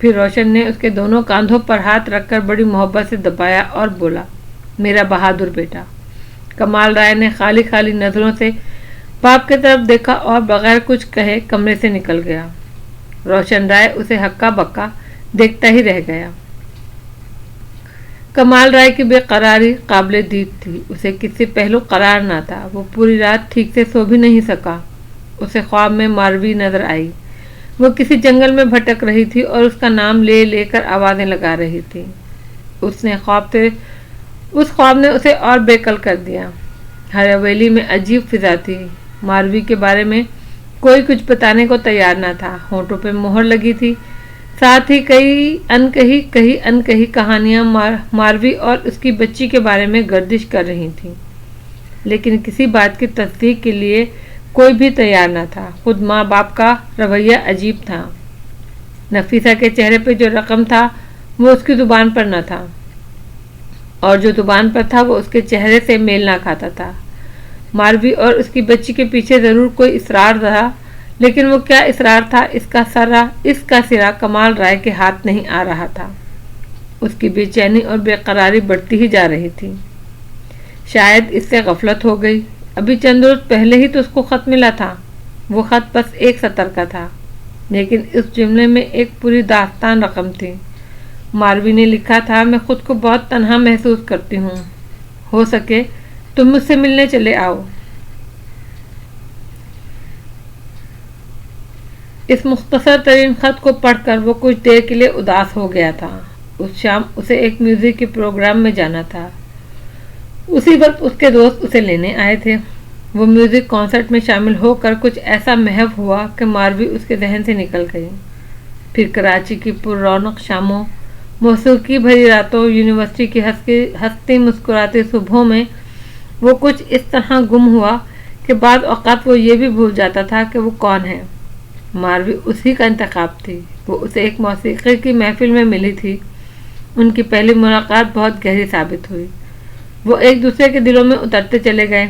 پھر روشن نے اس کے دونوں کاندھوں پر ہاتھ رکھ کر بڑی محبت سے دبایا اور بولا، میرا بہادر بیٹا۔ کمال رائے نے خالی خالی نظروں سے باپ کی طرف دیکھا اور بغیر کچھ کہے کمرے سے نکل گیا۔ روشن رائے اسے ہکا بکا دیکھتا ہی رہ گیا۔ کمال رائے کی بے قراری قابل دید تھی۔ اسے کسی پہلو قرار نہ تھا۔ وہ پوری رات ٹھیک سے سو بھی نہیں سکا۔ اسے خواب میں ماروی نظر آئی۔ وہ کسی جنگل میں بھٹک رہی تھی اور اس کا نام لے لے کر آوازیں لگا رہی تھی۔ اس خواب نے اسے اور بے کل کر دیا۔ ہر حویلی میں عجیب فضا تھی۔ ماروی کے بارے میں کوئی کچھ بتانے کو تیار نہ تھا۔ ہونٹوں پہ مہر لگی تھی۔ ساتھ ہی کئی انکہی کہانیاں ماروی اور اس کی بچی کے بارے میں گردش کر رہی تھیں، لیکن کسی بات کی تصدیق کے لیے کوئی بھی تیار نہ تھا۔ خود ماں باپ کا رویہ عجیب تھا۔ نفیسہ کے چہرے پہ جو رقم تھا وہ اس کی زبان پر نہ تھا، اور جو زبان پر تھا وہ اس کے چہرے سے میل نہ کھاتا تھا۔ ماروی اور اس کی بچی کے پیچھے ضرور کوئی اسرار تھا، لیکن وہ کیا اسرار تھا اس کا سرا کمال رائے کے ہاتھ نہیں آ رہا تھا۔ اس کی بے چینی اور بے قراری بڑھتی ہی جا رہی تھی۔ شاید اس سے غفلت ہو گئی۔ ابھی چند روز پہلے ہی تو اس کو خط ملا تھا۔ وہ خط بس ایک سطر کا تھا، لیکن اس جملے میں ایک پوری داستان رقم تھی۔ ماروی نے لکھا تھا، میں خود کو بہت تنہا محسوس کرتی ہوں، ہو سکے تم مجھ سے ملنے چلے آؤ۔ اس مختصر ترین خط کو پڑھ کر وہ کچھ دیر کے لیے اداس ہو گیا تھا۔ اس شام اسے ایک میوزک کے پروگرام میں جانا تھا۔ اسی وقت اس کے دوست اسے لینے آئے تھے۔ وہ میوزک کانسرٹ میں شامل ہو کر کچھ ایسا محو ہوا کہ ماروی اس کے ذہن سے نکل گئی۔ پھر کراچی کی پر رونق شاموں، موسیقی بھری راتوں، یونیورسٹی کی ہنستی مسکراتی صبحوں میں وہ کچھ اس طرح گم ہوا کہ بعض اوقات وہ یہ بھی بھول جاتا تھا کہ وہ کون ہے۔ ماروی اسی کا انتخاب تھی۔ وہ اسے ایک موسیقی کی محفل میں ملی تھی۔ ان کی پہلی ملاقات بہت گہری ثابت ہوئی۔ وہ ایک دوسرے کے دلوں میں اترتے چلے گئے۔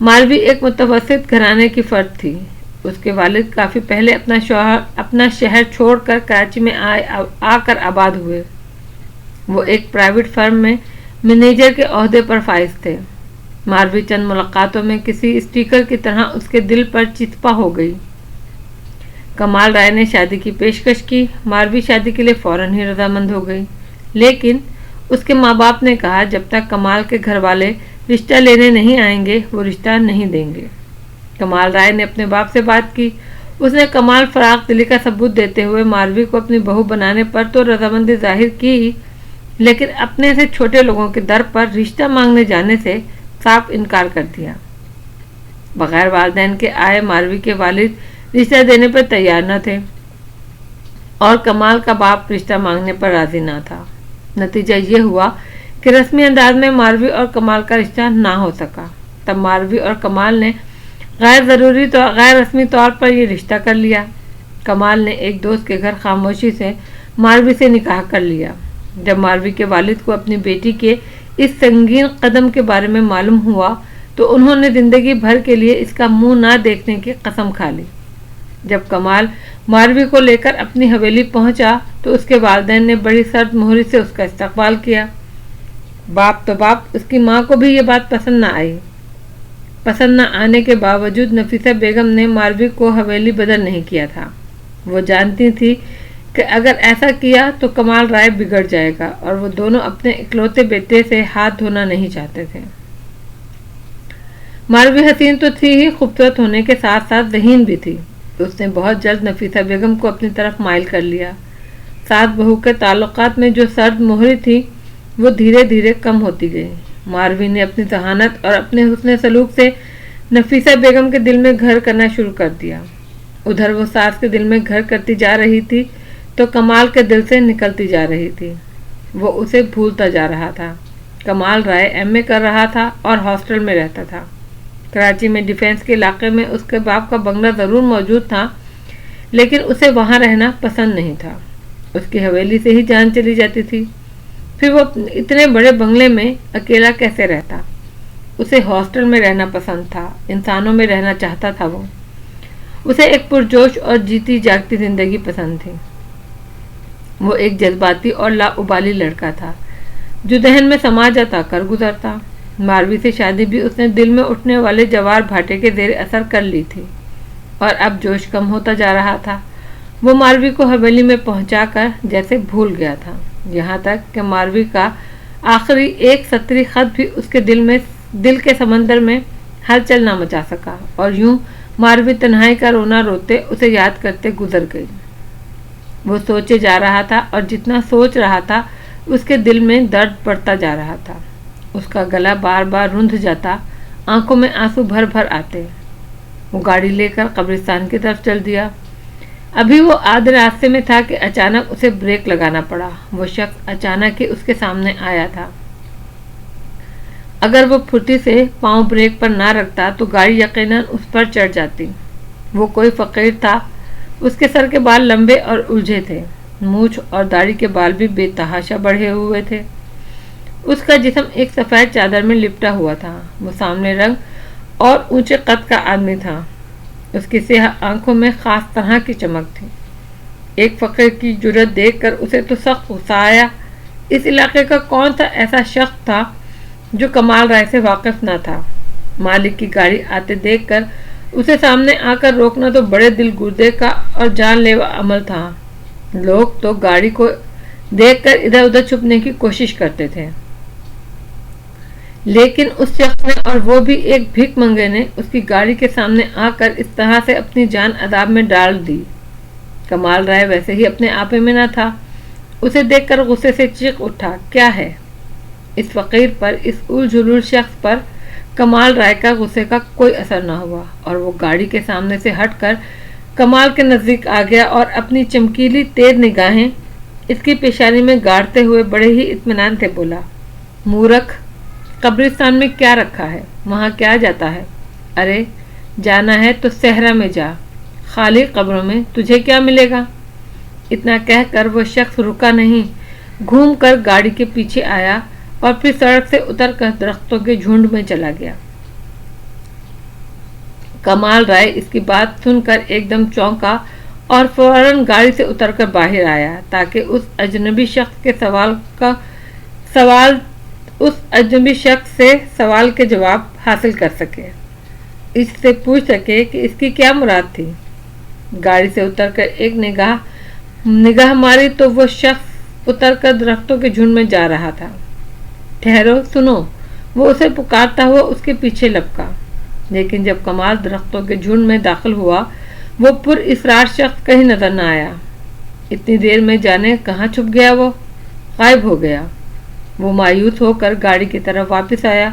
ماروی ایک متوسط گھرانے کی فرد تھی۔ اس کے والد کافی پہلے اپنا شہر چھوڑ کر کراچی میں آ کر آباد ہوئے۔ وہ ایک پرائیویٹ فرم میں مینیجر کے عہدے پر فائز تھے۔ ماروی چند ملاقاتوں میں کسی اسٹیکر کی طرح اس کے دل پر چسپاں ہو گئی۔ کمال رائے نے شادی کی پیشکش کی۔ ماروی شادی کے لیے فوراً ہی رضامند ہو گئی، لیکن اس کے ماں باپ نے کہا جب تک کمال کے گھر والے رشتہ لینے نہیں آئیں گے وہ رشتہ نہیں دیں گے۔ کمال رائے نے اپنے باپ سے بات کی۔ اس نے کمال فراغ دلی کا ثبوت دیتے ہوئے ماروی کو اپنی بہو بنانے پر تو رضامندی ظاہر کی، لیکن اپنے سے چھوٹے لوگوں کے در پر رشتہ مانگنے جانے سے صاف انکار کر دیا۔ بغیر والدین کے آئے ماروی کے والد رشتہ دینے پر تیار نہ تھے، اور کمال کا باپ رشتہ مانگنے پر راضی نہ تھا۔ نتیجہ یہ ہوا کہ رسمی انداز میں ماروی اور کمال کا رشتہ نہ ہو سکا۔ تب ماروی اور کمال نے غیر رسمی طور پر یہ رشتہ کر لیا۔ کمال نے ایک دوست کے گھر خاموشی سے ماروی سے نکاح کر لیا۔ جب ماروی کے والد کو اپنی بیٹی کے اس سنگین قدم کے بارے میں معلوم ہوا تو انہوں نے زندگی بھر کے لیے اس کا منہ نہ دیکھنے کی قسم کھا لی۔ جب کمال ماروی کو لے کر اپنی حویلی پہنچا تو اس کے والدین نے بڑی سرد مہری سے اس کا استقبال کیا۔ باپ تو باپ، اس کی ماں کو بھی یہ بات پسند نہ آئی۔ پسند نہ آنے کے باوجود نفیسہ بیگم نے ماروی کو حویلی بدل نہیں کیا تھا۔ وہ جانتی تھی کہ اگر ایسا کیا تو کمال رائے بگڑ جائے گا، اور وہ دونوں اپنے اکلوتے بیٹے سے ہاتھ دھونا نہیں چاہتے تھے۔ ماروی حسین تو تھی ہی، خوبصورت ہونے کے ساتھ ساتھ ذہین بھی تھی۔ اس نے بہت جلد نفیسہ بیگم کو اپنی طرف مائل کر لیا۔ ساس بہو کے تعلقات میں جو سرد مہری تھی وہ دھیرے دھیرے کم ہوتی گئی۔ ماروی نے اپنی ذہانت اور اپنے حسن سلوک سے نفیسہ بیگم کے دل میں گھر کرنا شروع کر دیا۔ ادھر وہ ساس کے دل میں گھر کرتی جا رہی تھی تو کمال کے دل سے نکلتی جا رہی تھی۔ وہ اسے بھولتا جا رہا تھا۔ کمال رائے ایم اے کر رہا تھا اور ہاسٹل میں رہتا تھا۔ کراچی میں ڈیفینس کے علاقے میں اس کے باپ کا بنگلہ ضرور موجود تھا، لیکن اسے وہاں رہنا پسند نہیں تھا۔ اس کی حویلی سے ہی جان چلی جاتی تھی۔ پھر وہ اتنے بڑے بنگلے میں اکیلا کیسے رہتا؟ اسے ہاسٹل میں رہنا پسند تھا، انسانوں میں رہنا چاہتا تھا۔ وہ اسے ایک پرجوش اور جیتی جاگتی زندگی پسند تھی۔ وہ ایک جذباتی اور لاابالی لڑکا تھا جو ذہن میں سما جاتا کر گزرتا۔ ماروی سے شادی بھی اس نے دل میں اٹھنے والے جوار بھاٹے کے زیر اثر کر لی تھی اور اب جوش کم ہوتا جا رہا تھا۔ وہ ماروی کو حویلی میں پہنچا کر جیسے بھول گیا تھا، یہاں تک کہ ماروی کا آخری ایک سطری خط بھی اس کے دل کے سمندر میں ہلچل نہ مچا سکا، اور یوں ماروی تنہائی کا رونا روتے اسے یاد کرتے گزر گئی۔ وہ سوچے جا رہا تھا اور جتنا سوچ رہا تھا اس کے دل میں درد بڑھتا جا رہا تھا۔ اس کا گلا بار بار رندھ جاتا، آنکھوں میں آنسو بھر بھر آتے۔ وہ گاڑی لے کر قبرستان کی طرف چل دیا۔ ابھی وہ آدھے راستے میں تھا کہ اچانک اسے بریک لگانا پڑا۔ وہ شخص اچانک ہی اس کے سامنے آیا تھا۔ اگر وہ پھرتی سے پاؤں بریک پر نہ رکھتا تو گاڑی یقیناً اس پر چڑھ جاتی۔ وہ کوئی فقیر تھا، اس کے سر کے بال لمبے اور الجھے تھے، مونچھ اور داڑھی کے بال بھی بے تحاشا بڑھے ہوئے تھے۔ اس کا جسم ایک سفید چادر میں لپٹا ہوا تھا۔ وہ سامنے رنگ اور اونچے قد کا آدمی تھا۔ اس کی سیاہ آنکھوں میں خاص طرح کی چمک تھی۔ ایک فقیر کی جرأت دیکھ کر اسے تو سخت غصہ آیا۔ اس علاقے کا کون سا ایسا شخص تھا جو کمال رائے سے واقف نہ تھا؟ مالک کی گاڑی آتے دیکھ کر اسے سامنے آ کر روکنا تو بڑے دل گردے کا اور جان لیوا عمل تھا۔ لوگ تو گاڑی کو دیکھ کر ادھر ادھر چھپنے کی کوشش کرتے تھے، لیکن اس شخص نے، اور وہ بھی ایک بھیک منگے نے، اس کی گاڑی کے سامنے آ کر اس طرح سے اپنی جان عذاب میں ڈال دی۔ کمال رائے ویسے ہی اپنے آپے میں نہ تھا۔ اسے دیکھ کر غصے سے چیخ اٹھا، کیا ہے؟ اس فقیر پر، اس الجھلول شخص پر کمال رائے کا غصے کا کوئی اثر نہ ہوا، اور وہ گاڑی کے سامنے سے ہٹ کر کمال کے نزدیک آ گیا اور اپنی چمکیلی تیز نگاہیں اس کی پیشانی میں گاڑتے ہوئے بڑے ہی اطمینان سے بولا، مورخ، قبرستان میں کیا رکھا ہے؟ وہاں کیا جاتا ہے؟ ارے جانا ہے تو صحرا میں جا، خالی قبروں میں تجھے کیا ملے گا؟ اتنا کہہ کر وہ شخص رکا نہیں، گھوم کر گاڑی کے پیچھے آیا اور پھر سڑک سے اتر کر درختوں کے جھنڈ میں چلا گیا۔ کمال رائے اس کی بات سن کر ایک دم چونکا اور فوراً گاڑی سے اتر کر باہر آیا تاکہ اس اجنبی شخص سے سوال کے جواب حاصل کر سکے، اس سے پوچھ سکے کہ اس کی کیا مراد تھی۔ گاڑی سے اتر کر ایک نگاہ ماری تو وہ شخص اتر کر درختوں کے جھنڈ میں جا رہا تھا۔ ٹھہرو، سنو، وہ اسے پکارتا ہوا اس کے پیچھے لپکا، لیکن جب کمال درختوں کے جھنڈ میں داخل ہوا وہ پر اسرار شخص کہیں نظر نہ آیا۔ اتنی دیر میں جانے کہاں چھپ گیا، وہ غائب ہو گیا۔ وہ مایوس ہو کر گاڑی کی طرف واپس آیا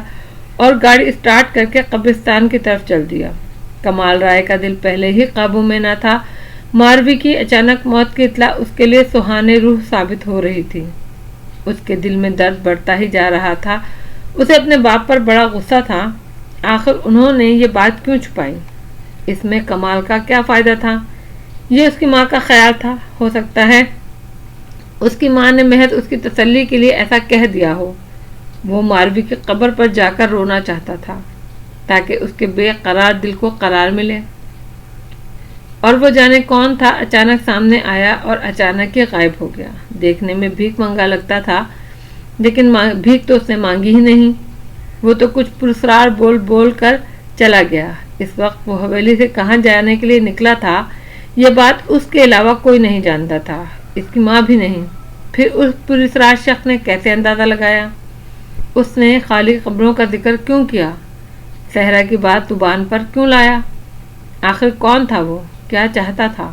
اور گاڑی اسٹارٹ کر کے قبرستان کی طرف چل دیا۔ کمال رائے کا دل پہلے ہی قابو میں نہ تھا۔ ماروی کی اچانک موت کی اطلاع اس کے لیے سہانے روح ثابت ہو رہی تھی۔ اس کے دل میں درد بڑھتا ہی جا رہا تھا۔ اسے اپنے باپ پر بڑا غصہ تھا، آخر انہوں نے یہ بات کیوں چھپائی؟ اس میں کمال کا کیا فائدہ تھا؟ یہ اس کی ماں کا خیال تھا، ہو سکتا ہے اس کی ماں نے محض اس کی تسلی کے لیے ایسا کہہ دیا ہو۔ وہ ماروی کی قبر پر جا کر رونا چاہتا تھا تاکہ اس کے بے قرار دل کو قرار ملے، اور وہ جانے کون تھا اچانک سامنے آیا اور اچانک ہی غائب ہو گیا۔ دیکھنے میں بھیک منگا لگتا تھا، لیکن بھیک تو اس نے مانگی ہی نہیں۔ وہ تو کچھ پرسرار بول بول کر چلا گیا۔ اس وقت وہ حویلی سے کہاں جانے کے لیے نکلا تھا یہ بات اس کے علاوہ کوئی نہیں جانتا تھا، اس کی ماں بھی نہیں۔ پھر اس پرسرار شخص نے کیسے اندازہ لگایا؟ اس نے خالی قبروں کا ذکر کیوں کیا؟ صحرا کی بات زبان پر کیوں لایا؟ آخر کون تھا وہ؟ کیا چاہتا تھا؟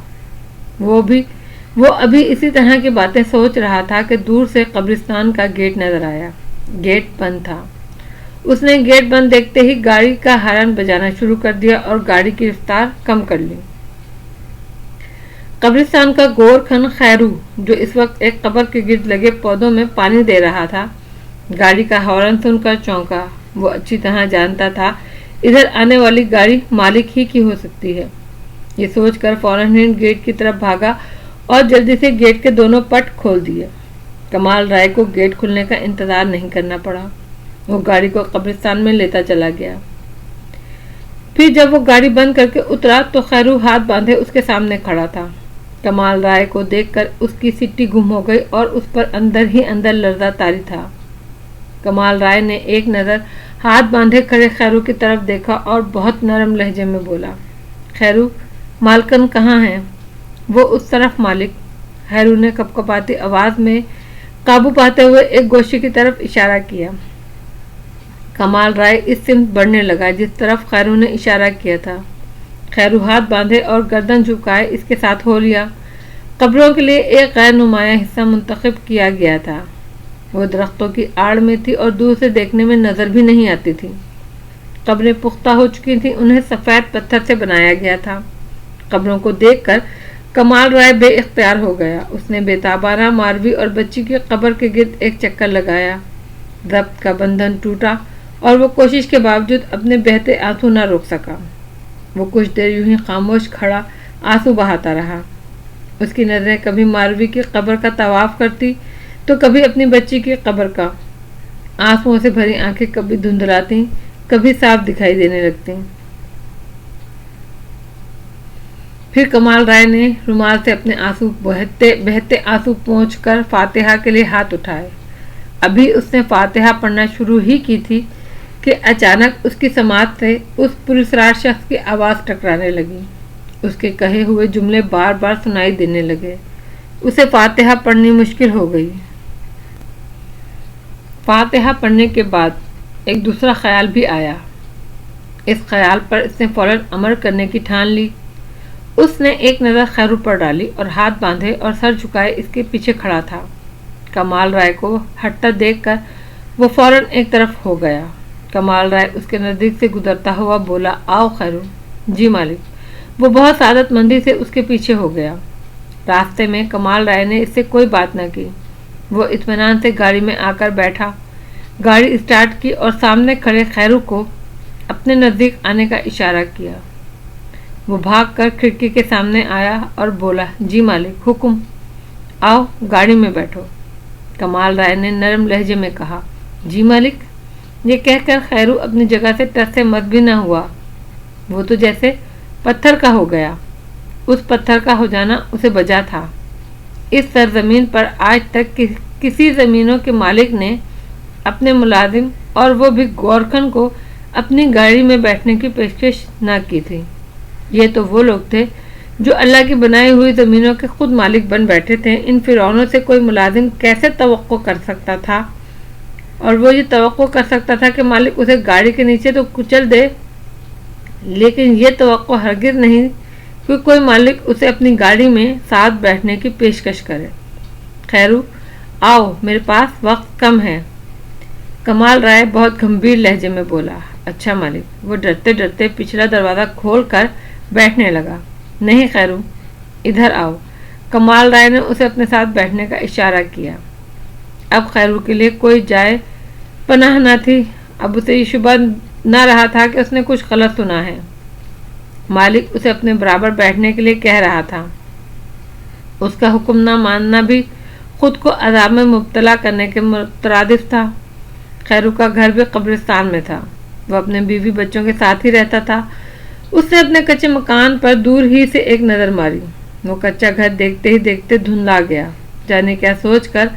وہ ابھی اسی طرح کی باتیں سوچ رہا تھا کہ دور سے قبرستان کا گیٹ نظر آیا۔ گیٹ بند تھا۔ اس نے گیٹ بند دیکھتے ہی گاڑی کا ہارن بجانا شروع کر دیا اور گاڑی کی رفتار کم کر لی۔ قبرستان کا گور کھن خیرو، جو اس وقت ایک قبر کے گرد لگے پودوں میں پانی دے رہا تھا، گاڑی کا ہارن سن کر چونکا۔ وہ اچھی طرح جانتا تھا ادھر آنے والی گاڑی مالک ہی کی ہو سکتی ہے۔ یہ سوچ کر فوراً گیٹ کی طرف بھاگا اور جلدی سے گیٹ کے دونوں پٹ کھول دیے۔ کمال رائے کو گیٹ کھلنے کا انتظار نہیں کرنا پڑا، وہ گاڑی کو قبرستان میں لیتا چلا گیا۔ پھر جب وہ گاڑی بند کر کے اترا تو خیرو ہاتھ باندھے اس کے سامنے کھڑا تھا۔ کمال رائے کو دیکھ کر اس کی سٹی گم ہو گئی اور اس پر اندر ہی اندر لرزہ طاری تھا۔ کمال رائے نے ایک نظر ہاتھ باندھے کھڑے خیرو کی طرف دیکھا اور بہت نرم لہجے میں بولا، خیرو، مالکن کہاں ہیں؟ وہ اس طرف مالک۔ خیرو نے کپکپاتی آواز میں قابو پاتے ہوئے ایک گوشے کی طرف اشارہ کیا۔ کمال رائے اس سمت بڑھنے لگا جس طرف خیرو نے اشارہ کیا تھا۔ خیرو ہاتھ باندھے اور گردن جھکائے اس کے ساتھ ہو لیا۔ قبروں کے لیے ایک غیر نمایاں حصہ منتخب کیا گیا تھا۔ وہ درختوں کی آڑ میں تھی اور دور سے دیکھنے میں نظر بھی نہیں آتی تھی۔ قبریں پختہ ہو چکی تھیں، انہیں سفید پتھر سے بنایا گیا تھا۔ قبروں کو دیکھ کر کمال رائے بے اختیار ہو گیا۔ اس نے بے تابانہ ماروی اور بچی کی قبر کے گرد ایک چکر لگایا۔ ضبط کا بندھن ٹوٹا اور وہ کوشش کے باوجود اپنے بہتے آنسو نہ روک سکا۔ وہ کچھ دیر یوں ہی خاموش کھڑا آنسو بہاتا رہا۔ اس کی نظریں کبھی ماروی کی قبر کا طواف کرتی تو کبھی اپنی بچی کی قبر کا۔ آنسوؤں سے بھری آنکھیں کبھی دھندلاتی، کبھی صاف دکھائی دینے لگتی۔ پھر کمال رائے نے رومال سے اپنے آنسو بہتے آنسو پونچھ کر فاتحہ کے لیے ہاتھ اٹھائے۔ ابھی اس نے فاتحہ پڑھنا شروع ہی کی تھی کہ اچانک اس کی سماعت سے اس پراسرار شخص کی آواز ٹکرانے لگی۔ اس کے کہے ہوئے جملے بار بار سنائی دینے لگے۔ اسے فاتحہ پڑھنی مشکل ہو گئی۔ فاتحہ پڑھنے کے بعد ایک دوسرا خیال بھی آیا۔ اس خیال پر اس نے فوراً عمل کرنے کی ٹھان لی۔ اس نے ایک نظر خیرو پر ڈالی اور ہاتھ باندھے اور سر جھکائے اس کے پیچھے کھڑا تھا۔ کمال رائے کو ہٹتا دیکھ کر وہ فوراً ایک طرف ہو گیا۔ کمال رائے اس کے نزدیک سے گزرتا ہوا بولا، آؤ خیرو۔ جی مالک۔ وہ بہت سعادت مندی سے اس کے پیچھے ہو گیا۔ راستے میں کمال رائے نے اس سے کوئی بات نہ کی۔ وہ اطمینان سے گاڑی میں آ کر بیٹھا، گاڑی اسٹارٹ کی اور سامنے کھڑے خیرو کو اپنے نزدیک آنے کا اشارہ کیا۔ وہ بھاگ کر کھڑکی کے سامنے آیا اور بولا، جی مالک، حکم۔ آؤ گاڑی میں بیٹھو۔ کمال رائے نے نرم لہجے میں کہا، جی مالک۔ یہ کہہ کر خیرو اپنی جگہ سے ٹس سے مس بھی نہ ہوا۔ وہ تو جیسے پتھر کا ہو گیا۔ اس پتھر کا ہو جانا اسے بجا تھا۔ اس سرزمین پر آج تک کسی زمینوں کے مالک نے اپنے ملازم اور وہ بھی گورکھن کو اپنی گاڑی میں بیٹھنے کی پیشکش نہ کی تھی۔ یہ تو وہ لوگ تھے جو اللہ کی بنائی ہوئی زمینوں کے خود مالک بن بیٹھے تھے۔ ان فرعونوں سے کوئی ملازم کیسے توقع کر سکتا تھا؟ اور وہ یہ توقع کر سکتا تھا کہ مالک اسے گاڑی کے نیچے تو کچل دے، لیکن یہ توقع ہرگز نہیں کہ کوئی مالک اسے اپنی گاڑی میں ساتھ بیٹھنے کی پیشکش کرے۔ خیرو، آؤ، میرے پاس وقت کم ہے۔ کمال رائے بہت گمبھیر لہجے میں بولا، اچھا مالک۔ وہ ڈرتے ڈرتے پچھلا دروازہ کھول کر بیٹھنے لگا۔ نہیں خیرو، ادھر آؤ۔ کمال رائے نے اسے اپنے ساتھ بیٹھنے کا اشارہ کیا۔ اب خیرو کے لیے کوئی جائے پناہ نہ تھی۔ اب اسے یہ شبہ نہ رہا تھا کہ اس نے کچھ غلط سنا ہے۔ مالک اسے اپنے برابر بیٹھنے کے لیے کہہ رہا تھا۔ اس کا حکم نہ ماننا بھی خود کو عذاب میں مبتلا کرنے کے مترادف تھا۔ خیرو کا گھر بھی قبرستان میں تھا۔ وہ اپنے بیوی بچوں کے ساتھ ہی رہتا تھا۔ اس نے اپنے کچے مکان پر دور ہی سے ایک نظر ماری۔ وہ کچا گھر دیکھتے ہی دیکھتے دھندلا گیا۔ جانے کیا سوچ کر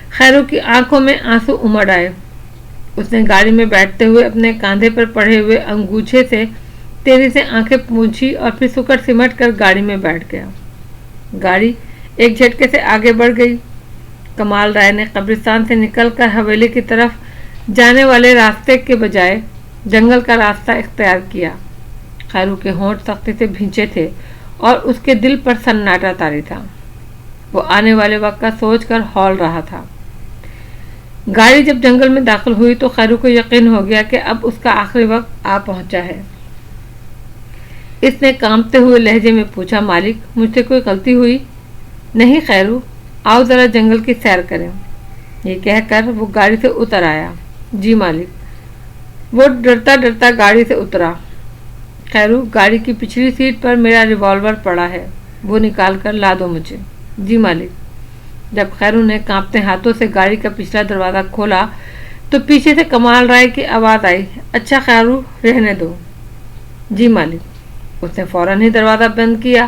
خیرو کی آنکھوں میں آنسو امڑ آئے۔ اس نے گاڑی میں بیٹھتے ہوئے اپنے کاندھے پر پڑے ہوئے انگوچھے سے تیزی سے آنکھیں پونچھی اور پھر سکڑ سمٹ کر گاڑی میں بیٹھ گیا۔ گاڑی ایک جھٹکے سے آگے بڑھ گئی۔ کمال رائے نے قبرستان سے نکل کر حویلی کی طرف جانے والے راستے کے بجائے جنگل کا راستہ اختیار کیا۔ خیرو کے ہونٹ سختی سے بھینچے تھے اور اس کے دل پر سناٹا طاری تھا۔ وہ آنے والے وقت کا سوچ کر ہول رہا تھا۔ گاڑی جب جنگل میں داخل ہوئی تو خیرو کو یقین ہو گیا کہ اب اس کا آخری وقت آ پہنچا ہے۔ اس نے کانپتے ہوئے لہجے میں پوچھا، مالک، مجھ سے کوئی غلطی ہوئی؟ نہیں خیرو، آؤ ذرا جنگل کی سیر کریں۔ یہ کہہ کر وہ گاڑی سے اتر آیا۔ جی مالک۔ وہ ڈرتا ڈرتا گاڑی سے اترا۔ خیرو، گاڑی کی پچھلی سیٹ پر میرا ریوالور پڑا ہے، وہ نکال کر لا دو مجھے۔ جی مالک۔ جب خیرو نے کانپتے ہاتھوں سے گاڑی کا پچھلا دروازہ کھولا تو پیچھے سے کمال رائے کی آواز آئی، اچھا خیرو، رہنے دو۔ جی مالک۔ اس نے فوراً ہی دروازہ بند کیا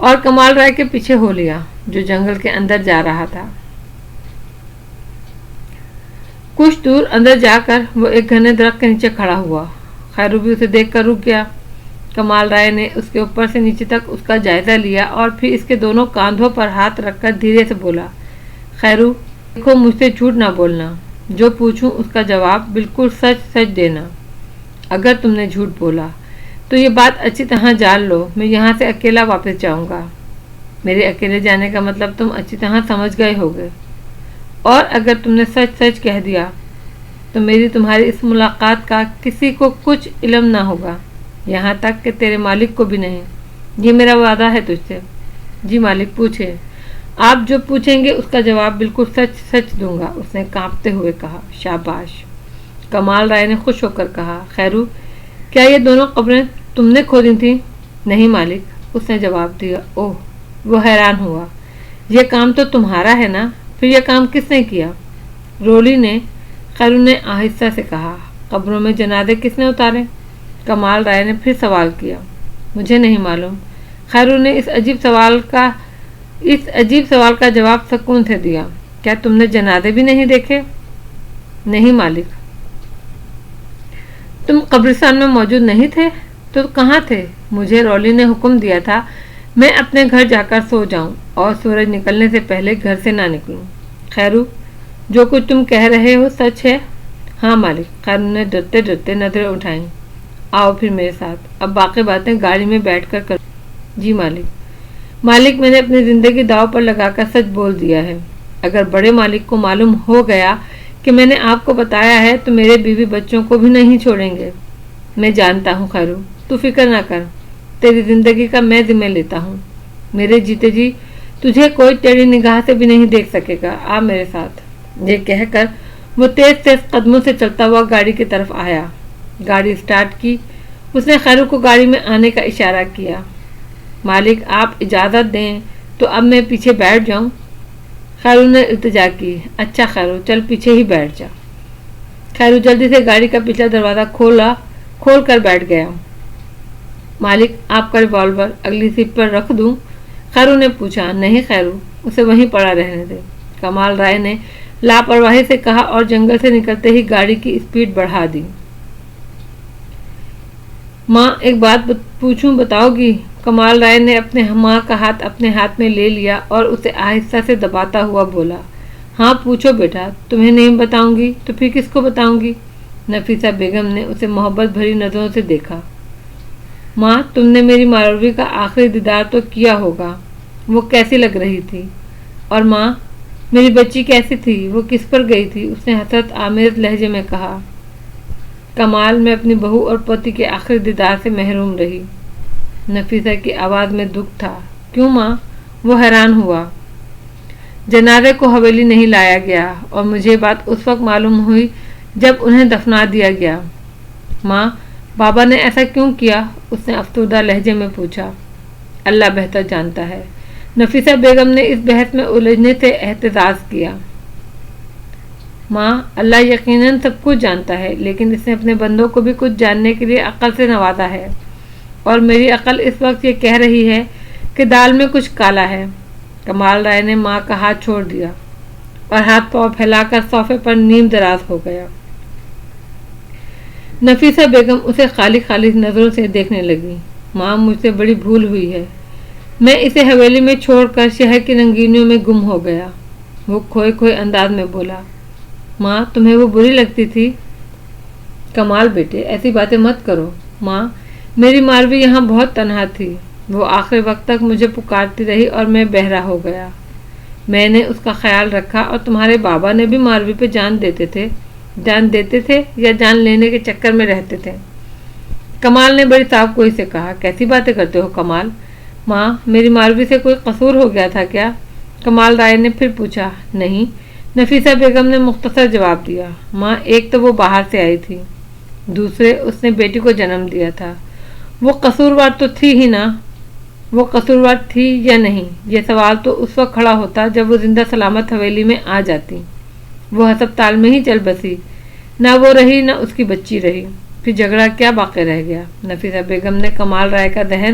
اور کمال رائے کے پیچھے ہو لیا جو جنگل کے اندر جا رہا تھا۔ کچھ دور اندر جا کر وہ ایک گھنے درخت کے نیچے کھڑا ہوا۔ خیرو بھی اسے دیکھ کر رک گیا۔ کمال رائے نے اس کے اوپر سے نیچے تک اس کا جائزہ لیا اور پھر اس کے دونوں کاندھوں پر ہاتھ رکھ کر دھیرے سے بولا، خیرو دیکھو، مجھ سے جھوٹ نہ بولنا، جو پوچھوں اس کا جواب بالکل سچ سچ دینا۔ اگر تم نے جھوٹ بولا تو یہ بات اچھی طرح جان لو، میں یہاں سے اکیلا واپس جاؤں گا۔ میرے اکیلے جانے کا مطلب تم اچھی طرح سمجھ گئے ہوگے، اور اگر تم نے سچ سچ کہہ دیا تو میری تمہاری اس ملاقات کا کسی کو کچھ علم نہ ہوگا، یہاں تک کہ تیرے مالک کو بھی نہیں۔ یہ میرا وعدہ ہے تجھ سے۔ جی مالک، پوچھے، آپ جو پوچھیں گے اس کا جواب بالکل سچ سچ دوں گا، اس نے کانپتے ہوئے کہا۔ شاباش، کمال رائے نے خوش ہو کر کہا۔ خیرو، کیا یہ دونوں قبریں تم نے کھودی تھیں؟ نہیں مالک، اس نے جواب دیا۔ اوہ، وہ حیران ہوا، یہ کام تو تمہارا ہے نا، پھر یہ کام کس نے کیا؟ رولی نے، خیرو نے آہستہ سے کہا۔ قبروں میں جنازے کس نے اتارے؟ کمال رائے نے پھر سوال کیا۔ مجھے نہیں معلوم، خیرو نے اس عجیب سوال کا جواب سکون سے دیا۔ کیا تم نے جنازے بھی نہیں دیکھے؟ نہیں مالک۔ تم قبرستان میں موجود نہیں تھے؟ تو کہاں تھے؟ مجھے رولی نے حکم دیا تھا میں اپنے گھر جا کر سو جاؤں اور سورج نکلنے سے پہلے گھر سے نہ نکلوں۔ خیرو، جو کچھ تم کہہ رہے ہو سچ ہے؟ ہاں مالک، خیرو نے ڈرتے ڈرتے نظریں اٹھائیں۔ آؤ پھر میرے ساتھ، اب باقی باتیں گاڑی میں بیٹھ کر کرو۔ جی مالک، میں نے اپنی زندگی داؤ پر لگا کر سچ بول دیا ہے۔ اگر بڑے مالک کو معلوم ہو گیا کہ میں نے آپ کو بتایا ہے تو میرے بیوی بچوں کو بھی نہیں چھوڑیں گے۔ میں جانتا ہوں خیرو، تو فکر نہ کر، تیری زندگی کا میں ذمہ لیتا ہوں۔ میرے جیتے جی تجھے کوئی ٹیڑھی نگاہ سے بھی نہیں دیکھ سکے گا، آ میرے ساتھ۔ یہ کہہ کر وہ تیز تیز قدموں سے چلتا ہوا گاڑی کی طرف آیا۔ گاڑی سٹارٹ کی، اس نے خیرو کو گاڑی میں آنے کا اشارہ کیا۔ مالک، آپ اجازت دیں تو اب میں پیچھے بیٹھ جاؤں؟ خیرو نے التجا کی۔ اچھا خیرو، چل پیچھے ہی بیٹھ جا۔ خیرو جلدی سے گاڑی کا پچھلا دروازہ کھول کر بیٹھ گیا۔ مالک، آپ کا ریوالور اگلی سیٹ پر رکھ دوں؟ خیرو نے پوچھا۔ نہیں خیرو، اسے وہیں پڑا رہنے دے، کمال رائے نے لاپرواہی سے کہا اور جنگل سے نکلتے ہی گاڑی کی اسپیڈ بڑھا دی۔ ماں، ایک بات پوچھوں، بتاؤ گی؟ کمال رائے نے اپنے ماں کا ہاتھ اپنے ہاتھ میں لے لیا اور اسے آہستہ سے دباتا ہوا بولا۔ ہاں پوچھو بیٹا، تمہیں نہیں بتاؤں گی تو پھر کس کو بتاؤں گی؟ نفیسہ بیگم نے اسے محبت بھری نظروں سے دیکھا۔ ماں، تم نے میری ماروی کا آخری دیدار تو کیا ہوگا، وہ کیسی لگ رہی تھی؟ اور ماں، میری بچی کیسی تھی، وہ کس پر گئی تھی؟ اس نے حسرت آمیز لہجے میں کہا۔ کمال، میں اپنی بہو اور پوتی کے آخری دیدار سے محروم رہی۔ نفیسہ کی آواز میں دکھ تھا۔ کیوں ماں؟ وہ حیران ہوا۔ جنازے کو حویلی نہیں لایا گیا اور مجھے بات اس وقت معلوم ہوئی جب انہیں دفنا دیا گیا۔ ماں، بابا نے ایسا کیوں کیا؟ اس نے افسردہ لہجے میں پوچھا۔ اللہ بہتر جانتا ہے، نفیسہ بیگم نے اس بحث میں الجھنے سے احتجاج کیا۔ ماں، اللہ یقیناً سب کچھ جانتا ہے، لیکن اس نے اپنے بندوں کو بھی کچھ جاننے کے لیے عقل سے نوازا ہے، اور میری عقل اس وقت یہ کہہ رہی ہے کہ دال میں کچھ کالا ہے۔ کمال رائے نے ماں کا ہاتھ چھوڑ دیا اور ہاتھ پاؤں پھیلا کر صوفے پر نیم دراز ہو گیا۔ نفیسہ بیگم اسے خالی خالی نظروں سے دیکھنے لگی۔ ماں، مجھ سے بڑی بھول ہوئی ہے، میں اسے حویلی میں چھوڑ کر شہر کی رنگینیوں میں گم ہو گیا۔ وہ کھوئے کھوئے انداز میں بولا۔ ماں، تمہیں وہ بری لگتی تھی؟ کمال بیٹے، ایسی باتیں مت کرو۔ ماں، میری ماروی یہاں بہت تنہا تھی، وہ آخری وقت تک مجھے پکارتی رہی اور میں بہرا ہو گیا۔ میں نے اس کا خیال رکھا، اور تمہارے بابا نے بھی ماروی پہ جان دیتے تھے یا جان لینے کے چکر میں رہتے تھے؟ کمال نے بڑی صاف گوئی سے کہا۔ کیسی باتیں کرتے ہو کمال؟ ماں، میری ماروی سے کوئی قصور ہو گیا تھا کیا؟ کمال رائے نے پھر پوچھا۔ نہیں، نفیسہ بیگم نے مختصر جواب دیا۔ ماں، ایک تو وہ باہر سے آئی تھی، دوسرے اس نے بیٹی کو جنم دیا تھا، وہ قصوروار تو تھی ہی نا۔ وہ قصوروار تھی یا نہیں، یہ سوال تو اس وقت کھڑا ہوتا جب وہ زندہ سلامت حویلی میں آ جاتی۔ وہ ہسپتال میں ہی چل بسی، نہ وہ رہی نہ اس کی بچی رہی، پھر جھگڑا کیا باقی رہ گیا؟ نفیسہ بیگم نے کمال رائے کا ذہن